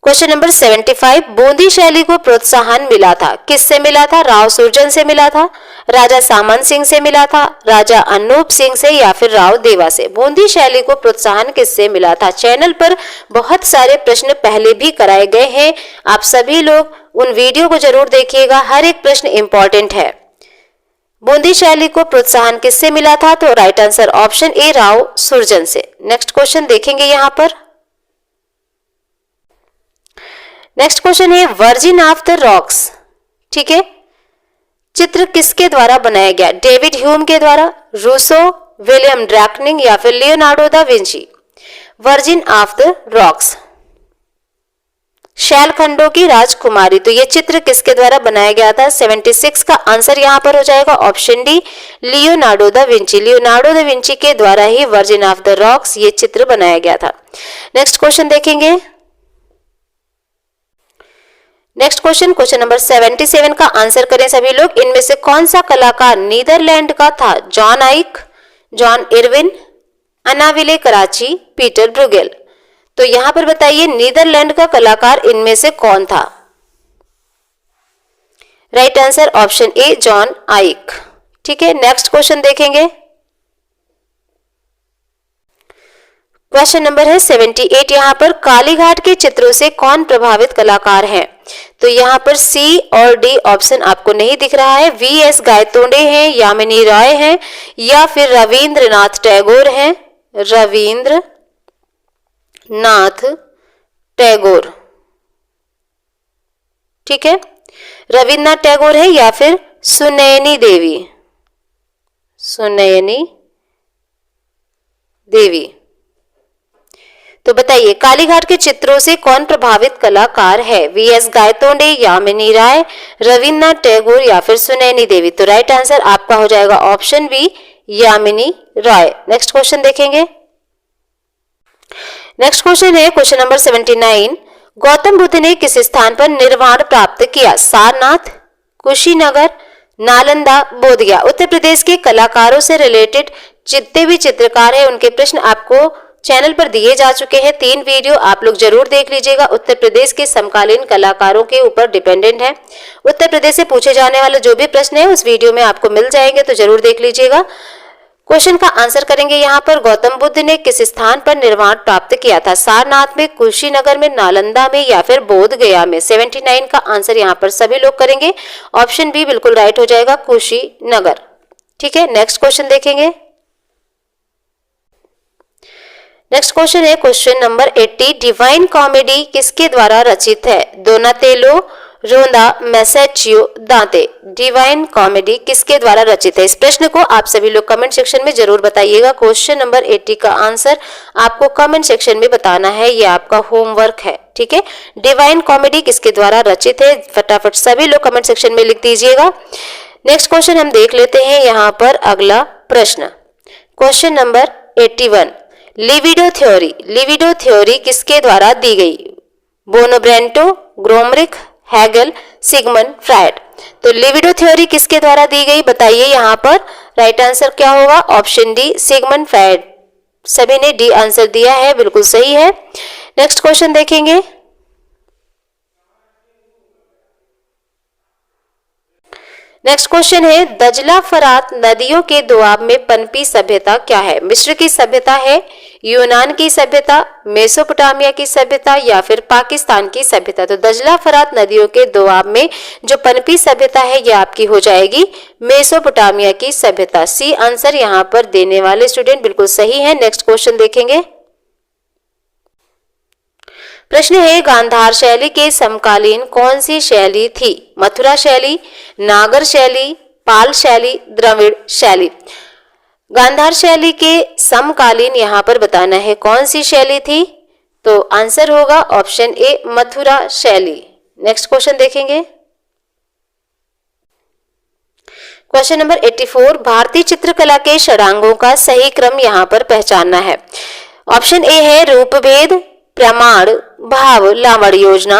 क्वेश्चन नंबर 75, बूंदी शैली को प्रोत्साहन मिला था? किससे मिला था? राव सुरजन से मिला था, राजा सामंत सिंह से मिला था, राजा अनूप सिंह से, या फिर राव देवा से? बूंदी शैली को प्रोत्साहन किससे मिला था? चैनल पर बहुत सारे प्रश्न पहले भी कराए गए हैं, आप सभी लोग उन वीडियो को जरूर देखिएगा, हर एक प्रश्न इंपॉर्टेंट है। बूंदी शैली को प्रोत्साहन किससे मिला था? तो राइट आंसर ऑप्शन ए, राव सुरजन से। नेक्स्ट क्वेश्चन देखेंगे यहां पर। नेक्स्ट क्वेश्चन है, वर्जिन ऑफ द रॉक्स, ठीक है, चित्र किसके द्वारा बनाया गया? डेविड ह्यूम के द्वारा, रूसो, विलियम ड्रैकनिंग, या फिर Leonardo da Vinci? Virgin of the Rocks, शैलखंडों की राजकुमारी। तो ये चित्र किसके द्वारा बनाया गया था? 76 का आंसर यहां पर हो जाएगा option D, Leonardo da Vinci. Leonardo da Vinci के द्वारा ही वर्जिन ऑफ द रॉक्स ये चित्र बनाया गया था। नेक्स्ट क्वेश्चन देखेंगे। नेक्स्ट क्वेश्चन, क्वेश्चन नंबर 77 का आंसर करें सभी लोग। इनमें से कौन सा कलाकार नीदरलैंड का था? जॉन आइक, जॉन इरविन, अनाविले कराची, पीटर ब्रुगेल। तो यहां पर बताइए नीदरलैंड का कलाकार इनमें से कौन था? राइट आंसर ऑप्शन ए, जॉन आइक। ठीक है, नेक्स्ट क्वेश्चन देखेंगे। क्वेश्चन नंबर है 78, यहां पर कालीघाट के चित्रों से कौन प्रभावित कलाकार हैं? तो यहां पर सी और डी ऑप्शन आपको नहीं दिख रहा है। वीएस गायतोंडे हैं, यामिनी रॉय हैं, या फिर रविंद्रनाथ टैगोर हैं? रविंद्र नाथ टैगोर, ठीक है, रविन्द्रनाथ टैगोर है, या फिर सुनैनी देवी? सुनैनी देवी। तो बताइए कालीघाट के चित्रों से कौन प्रभावित कलाकार है? वीएस गायतोंडे, यामिनी राय, रविन्द्रनाथ टैगोर, या फिर सुनैनी देवी? तो राइट आंसर आपका हो जाएगा ऑप्शन बी, यामिनी राय। नेक्स्ट क्वेश्चन देखेंगे। नेक्स्ट क्वेश्चन है क्वेश्चन नंबर 79, गौतम बुद्ध ने किस स्थान पर निर्वाण प्राप्त किया? सारनाथ, कुशीनगर, नालंदा, बोधगया? उत्तर प्रदेश के कलाकारों से रिलेटेड जितने भी चित्रकार हैं उनके प्रश्न आपको चैनल पर दिए जा चुके हैं 3 वीडियो, आप लोग जरूर देख लीजिएगा। उत्तर प्रदेश के समकालीन कलाकारों के ऊपर डिपेंडेंट है। उत्तर प्रदेश से पूछे जाने वाले जो भी प्रश्न है उस वीडियो में आपको मिल जाएंगे, तो जरूर देख लीजिएगा। क्वेश्चन का आंसर करेंगे यहाँ पर, गौतम बुद्ध ने किस स्थान पर निर्वाण प्राप्त किया था? सारनाथ में, कुशीनगर में, नालंदा में या फिर बोध गया में? 79 का आंसर यहाँ पर सभी लोग करेंगे। ऑप्शन बी बिल्कुल राइट हो जाएगा, कुशीनगर। ठीक है, नेक्स्ट क्वेश्चन देखेंगे। नेक्स्ट क्वेश्चन है क्वेश्चन नंबर 80, डिवाइन कॉमेडी किसके द्वारा रचित है? दोनातेलो, रोंदा, मैसेचियो, दांते। डिवाइन कॉमेडी किसके द्वारा रचित है? इस प्रश्न को आप सभी लोग कमेंट सेक्शन में जरूर बताइएगा। क्वेश्चन नंबर 80 का आंसर आपको कमेंट सेक्शन में बताना है, ये आपका होमवर्क है। ठीक है, डिवाइन कॉमेडी किसके द्वारा रचित है? फटाफट सभी लोग कमेंट सेक्शन में लिख दीजिएगा। नेक्स्ट क्वेश्चन हम देख लेते हैं यहाँ पर अगला प्रश्न, question number 81, libido theory. Libido theory किसके द्वारा दी गई? बोनोब्रेंटो, ग्रोमरिक, हैगल, सिगमंड फ्रायड। तो लिबिडो थ्योरी किसके द्वारा दी गई बताइए यहाँ पर। राइट आंसर क्या होगा? Option D, Sigmund Freud. सभी ने डी आंसर दिया है, बिल्कुल सही है। नेक्स्ट क्वेश्चन देखेंगे। नेक्स्ट क्वेश्चन है, दजला फरात नदियों के दोआब में पनपी सभ्यता क्या है? मिस्र की सभ्यता है, यूनान की सभ्यता, मेसोपोटामिया की सभ्यता या फिर पाकिस्तान की सभ्यता? तो दजला फरात नदियों के दोआब में जो पनपी सभ्यता है ये आपकी हो जाएगी मेसोपोटामिया की सभ्यता। सी आंसर यहाँ पर देने वाले स्टूडेंट बिल्कुल सही है। नेक्स्ट क्वेश्चन देखेंगे। प्रश्न है, गांधार शैली के समकालीन कौन सी शैली थी? मथुरा शैली, नागर शैली, पाल शैली, द्रविड़ शैली। गांधार शैली के समकालीन यहाँ पर बताना है कौन सी शैली थी, तो आंसर होगा ऑप्शन ए, मथुरा शैली। नेक्स्ट क्वेश्चन देखेंगे। क्वेश्चन नंबर 84, भारतीय चित्रकला के षडांगों का सही क्रम यहाँ पर पहचानना है। ऑप्शन ए है रूपभेद, प्रमाण, भाव, लावण्य योजना।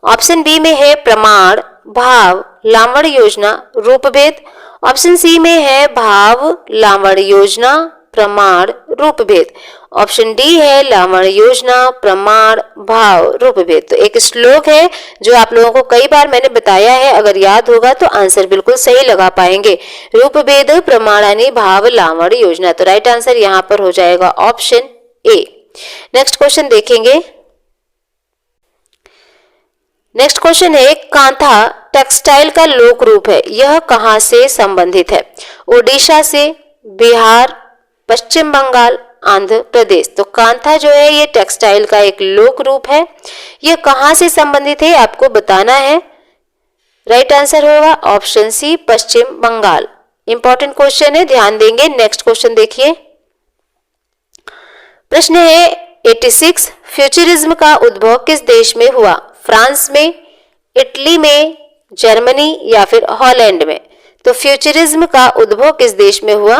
ऑप्शन बी में है प्रमाण, भाव, लावण्य योजना, रूपभेद। ऑप्शन सी में है भाव, लावण्य योजना, प्रमाण, रूपभेद। ऑप्शन डी है लावण्य योजना, प्रमाण, भाव, रूपभेद। तो एक श्लोक है जो आप लोगों को कई बार मैंने बताया है, अगर याद होगा तो आंसर बिल्कुल सही लगा पाएंगे। रूपभेद, प्रमाणानि, भाव, लावण्य योजना। तो राइट आंसर यहाँ पर हो जाएगा ऑप्शन ए। नेक्स्ट क्वेश्चन देखेंगे। नेक्स्ट क्वेश्चन है, कांथा टेक्सटाइल का लोक रूप है, यह कहां से संबंधित है? ओडिशा से, बिहार, पश्चिम बंगाल, आंध्र प्रदेश। तो कांथा जो है ये टेक्सटाइल का एक लोक रूप है, यह कहां से संबंधित है आपको बताना है। राइट आंसर होगा ऑप्शन सी, पश्चिम बंगाल। इंपॉर्टेंट क्वेश्चन है, ध्यान देंगे। नेक्स्ट क्वेश्चन देखिए। प्रश्न है 86, फ्यूचरिज्म का उद्भव किस देश में हुआ? फ्रांस में, इटली में, जर्मनी या फिर हॉलैंड में? तो फ्यूचरिज्म का उद्भव किस देश में हुआ?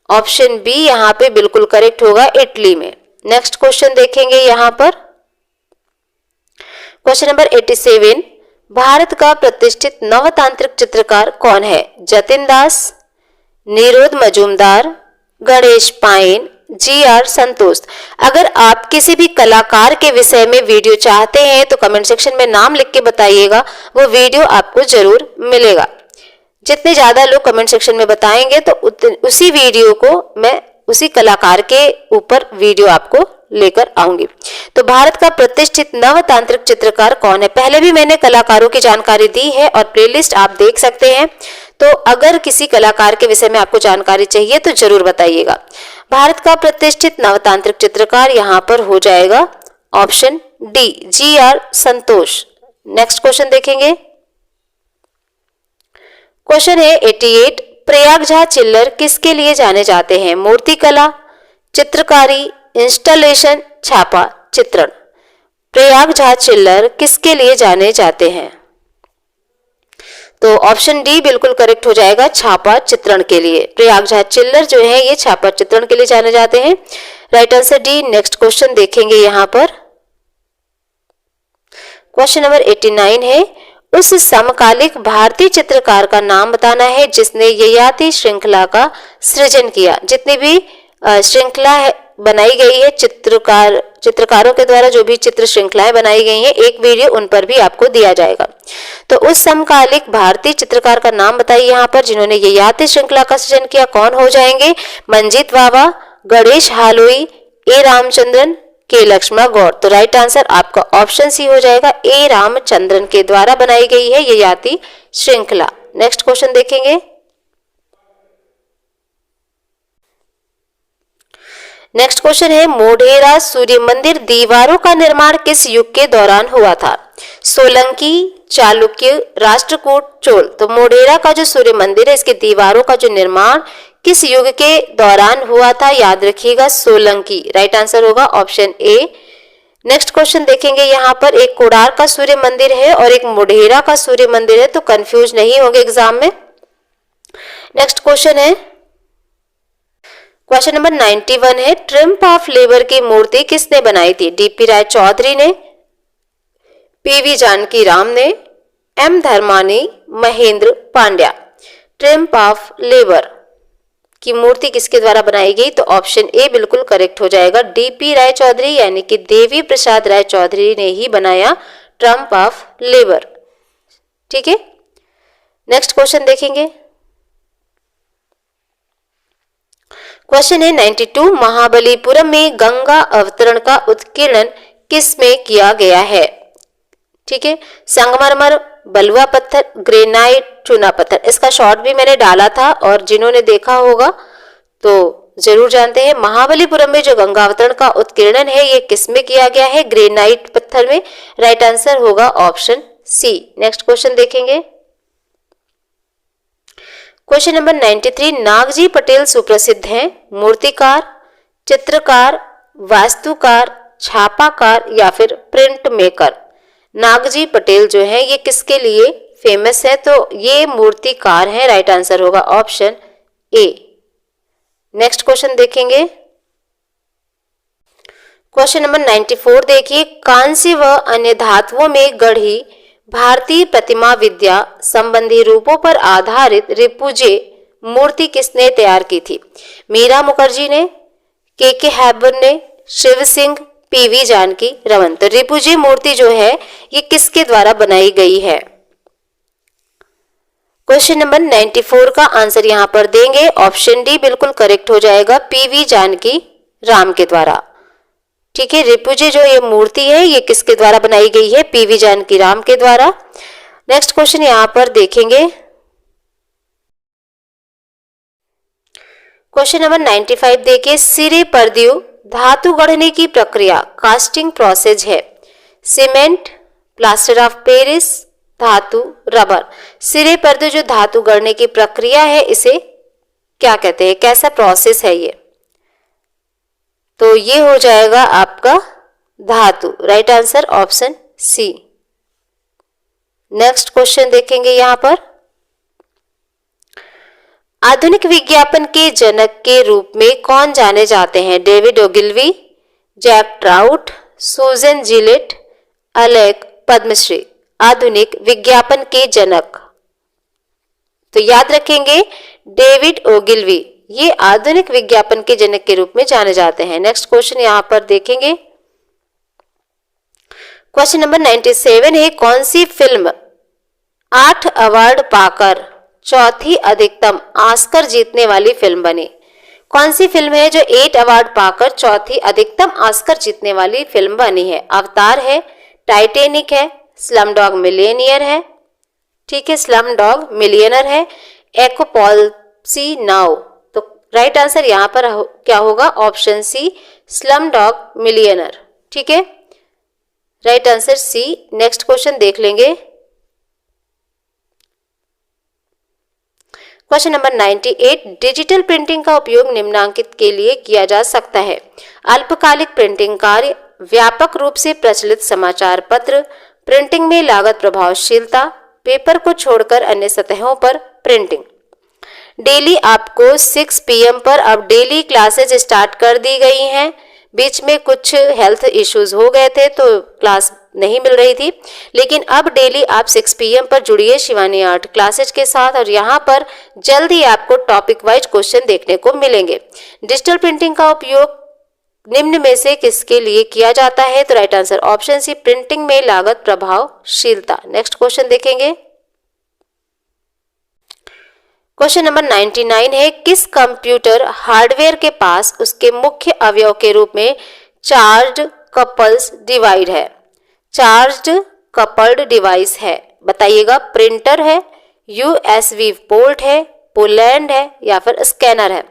ऑप्शन बी यहाँ पे बिल्कुल करेक्ट होगा, इटली में। नेक्स्ट क्वेश्चन देखेंगे यहाँ पर। क्वेश्चन नंबर 87, भारत का प्रतिष्ठित नवतांत्रिक चित्रकार कौन है? जतिन दास, निरोध मजूमदार, गणेश पाइन, जी.आर. संतोष। अगर आप किसी भी कलाकार के विषय में वीडियो चाहते हैं तो कमेंट सेक्शन में नाम लिख के बताइएगा, वो वीडियो आपको जरूर मिलेगा। जितने ज्यादा लोग कमेंट सेक्शन में बताएंगे तो उसी वीडियो को मैं उसी कलाकार के ऊपर वीडियो आपको लेकर आऊंगी। तो भारत का प्रतिष्ठित नवतांत्रिक चित्रकार कौन है? पहले भी मैंने कलाकारों की जानकारी दी है और प्लेलिस्ट आप देख सकते हैं, तो अगर किसी कलाकार के विषय में आपको जानकारी चाहिए तो जरूर बताइएगा। भारत का प्रतिष्ठित नवतांत्रिक चित्रकार यहाँ पर हो जाएगा ऑप्शन डी, जी.आर. संतोष। नेक्स्ट क्वेश्चन देखेंगे। क्वेश्चन है 88, प्रयाग झा चिल्लर किसके लिए जाने जाते हैं? मूर्तिकला, चित्रकारी, इंस्टॉलेशन, छापा चित्रण। प्रयाग झा चिल्लर किसके लिए जाने जाते हैं? तो ऑप्शन डी बिल्कुल करेक्ट हो जाएगा, छापा चित्रण के लिए। प्रयाग झा चिल्लर जो है ये छापा चित्रण के लिए जाने जाते हैं। Right answer D. Next question देखेंगे यहाँ पर। क्वेश्चन नंबर 89 है, उस समकालिक भारतीय चित्रकार का नाम बताना है जिसने ययाति श्रृंखला का सृजन किया। जितनी भी श्रृंखला है बनाई गई है चित्रकारों के द्वारा जो भी चित्र श्रृंखलाएं बनाई गई हैं, एक वीडियो उन पर भी आपको दिया जाएगा। तो उस समकालिक भारतीय चित्रकार का नाम बताइए यहाँ पर जिन्होंने ये याति श्रृंखला का सृजन किया, कौन हो जाएंगे? मंजीत वावा, गणेश हालोई, ए रामचंद्रन, के लक्ष्मण गौड़। तो राइट आंसर आपका ऑप्शन सी हो जाएगा, ए रामचंद्रन के द्वारा बनाई गई है ये याति श्रृंखला। नेक्स्ट क्वेश्चन देखेंगे। नेक्स्ट क्वेश्चन है, मोढेरा सूर्य मंदिर दीवारों का निर्माण किस युग के दौरान हुआ था? सोलंकी, चालुक्य, राष्ट्रकूट, चोल। तो मोढेरा का जो सूर्य मंदिर है इसके दीवारों का जो निर्माण किस युग के दौरान हुआ था? याद रखिएगा सोलंकी। राइट आंसर होगा ऑप्शन ए। नेक्स्ट क्वेश्चन देखेंगे यहाँ पर, एक कोणार्क का सूर्य मंदिर है और एक मोढेरा का सूर्य मंदिर है, तो कंफ्यूज नहीं होंगे एग्जाम में। नेक्स्ट क्वेश्चन है, क्वेश्चन नंबर 91 है, ट्रिम्प ऑफ लेबर की मूर्ति किसने बनाई थी? डीपी राय चौधरी ने, पीवी जानकी राम ने, M Dharmani, Mahendra Pandya. Triumph of labour की मूर्ति किसके द्वारा बनाई गई? तो ऑप्शन ए बिल्कुल करेक्ट हो जाएगा, डीपी राय चौधरी यानी कि देवी प्रसाद राय चौधरी ने ही बनाया ट्रम्प ऑफ लेबर। ठीक है, नेक्स्ट क्वेश्चन देखेंगे। क्वेश्चन है 92, महाबलीपुरम में गंगा अवतरण का उत्कीर्णन किस में किया गया है? ठीक है, संगमरमर, बलुआ पत्थर, ग्रेनाइट, चूना पत्थर। इसका शॉर्ट भी मैंने डाला था और जिन्होंने देखा होगा तो जरूर जानते हैं। महाबलीपुरम में जो गंगा अवतरण का उत्कीर्णन है ये किस में किया गया है? ग्रेनाइट पत्थर में। राइट आंसर होगा ऑप्शन सी। नेक्स्ट क्वेश्चन देखेंगे। क्वेश्चन नंबर 93, नागजी पटेल सुप्रसिद्ध हैं मूर्तिकार, चित्रकार, वास्तुकार, छापाकार या फिर प्रिंट मेकर। नागजी पटेल जो है ये किसके लिए फेमस है? तो ये मूर्तिकार है। राइट आंसर होगा ऑप्शन ए। नेक्स्ट क्वेश्चन देखेंगे। क्वेश्चन नंबर 94 देखिए, कांस्य व अन्य धातुओं में गढ़ी भारतीय प्रतिमा विद्या संबंधी रूपों पर आधारित रिपुजे मूर्ति किसने तैयार की थी? मीरा मुखर्जी ने, के हैबन ने, शिव सिंह, पीवी जानकी, रमन। तो रिपुजे मूर्ति जो है ये किसके द्वारा बनाई गई है? क्वेश्चन नंबर 94 का आंसर यहां पर देंगे ऑप्शन डी बिल्कुल करेक्ट हो जाएगा, पीवी जानकी राम के द्वारा। ठीक है, रिपुजे जो ये मूर्ति है ये किसके द्वारा बनाई गई है? पीवी जानकी राम के द्वारा। नेक्स्ट क्वेश्चन यहां पर देखेंगे। क्वेश्चन नंबर 95 देखिए, सिरे परद्यू धातु गढ़ने की प्रक्रिया कास्टिंग प्रोसेस है। सीमेंट, प्लास्टर ऑफ पेरिस, धातु, रबर। सिरे परद्यू जो धातु गढ़ने की प्रक्रिया है इसे क्या कहते हैं? कैसा प्रोसेस है ये? तो ये हो जाएगा आपका धातु। Right answer option C. Next question देखेंगे यहां पर, आधुनिक विज्ञापन के जनक के रूप में कौन जाने जाते हैं? डेविड ओगिलवी, जैक ट्राउट, सुजन जिलेट, अलेक पद्मश्री। आधुनिक विज्ञापन के जनक, तो याद रखेंगे डेविड ओगिलवी, ये आधुनिक विज्ञापन के जनक के रूप में जाने जाते हैं। नेक्स्ट क्वेश्चन यहां पर देखेंगे। क्वेश्चन नंबर 97 है, कौन सी फिल्म 8 अवार्ड पाकर चौथी अधिकतम ऑस्कर जीतने वाली फिल्म बनी? कौन सी फिल्म है जो 8 अवार्ड पाकर चौथी अधिकतम ऑस्कर जीतने वाली फिल्म बनी है? अवतार है, टाइटैनिक है, स्लमडॉग मिलियनेयर है। ठीक है, स्लमडॉग मिलियनेयर है, एक्वापॉल्सी नाउ। तो राइट आंसर यहां पर क्या होगा? Option C, Slumdog Millionaire. ठीक है, right answer C. Next question देख लेंगे। क्वेश्चन नंबर 98, डिजिटल प्रिंटिंग का उपयोग निम्नांकित के लिए किया जा सकता है? अल्पकालिक प्रिंटिंग कार्य, व्यापक रूप से प्रचलित समाचार पत्र, प्रिंटिंग में लागत प्रभावशीलता, पेपर को छोड़कर अन्य सतहों पर प्रिंटिंग। डेली आपको 6 PM पर अब डेली क्लासेज स्टार्ट कर दी गई हैं। बीच में कुछ हेल्थ इश्यूज हो गए थे तो क्लास नहीं मिल रही थी, लेकिन अब डेली आप 6 PM पर जुड़िए शिवानी आर्ट क्लासेज के साथ और यहाँ पर जल्द ही आपको टॉपिक वाइज क्वेश्चन देखने को मिलेंगे। डिजिटल प्रिंटिंग का उपयोग निम्न में से किसके लिए किया जाता है? तो right answer option C, printing में लागत प्रभावशीलता। नेक्स्ट क्वेश्चन देखेंगे। क्वेश्चन नंबर 99 है, किस कंप्यूटर हार्डवेयर के पास उसके मुख्य अवयव के रूप में चार्ज्ड कपल्स डिवाइड है? चार्ज्ड कपल्ड डिवाइस है, बताइएगा। प्रिंटर है, यूएसबी पोर्ट है, पोलैंड है या फिर स्कैनर है?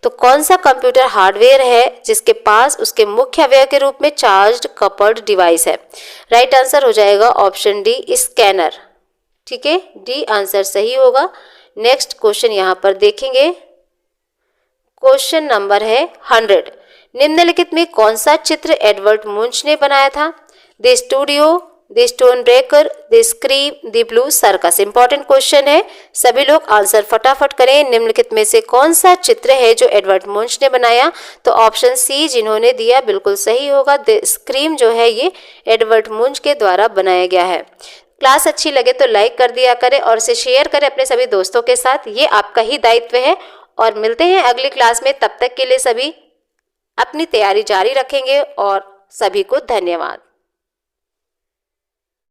तो कौन सा कंप्यूटर हार्डवेयर है जिसके पास उसके मुख्य अवयव के रूप में चार्ज्ड कपल्ड डिवाइस है? राइट आंसर हो जाएगा ऑप्शन डी, स्कैनर। ठीक है, डी आंसर सही होगा। नेक्स्ट क्वेश्चन यहाँ पर देखेंगे। क्वेश्चन नंबर है 100, निम्नलिखित में कौन सा चित्र एडवर्ड मुंच ने बनाया था? The studio, the stone breaker, the scream, the blue circus. Important question है, सभी लोग आंसर फटाफट करें। निम्नलिखित में से कौन सा चित्र है जो एडवर्ड मुंच ने बनाया? तो ऑप्शन सी जिन्होंने दिया बिल्कुल सही होगा। द स्क्रीम जो है ये एडवर्ड मुंच के द्वारा बनाया गया है। क्लास अच्छी लगे तो लाइक कर दिया करें और इसे शेयर करें अपने सभी दोस्तों के साथ, ये आपका ही दायित्व है। और मिलते हैं अगली क्लास में, तब तक के लिए सभी अपनी तैयारी जारी रखेंगे और सभी को धन्यवाद।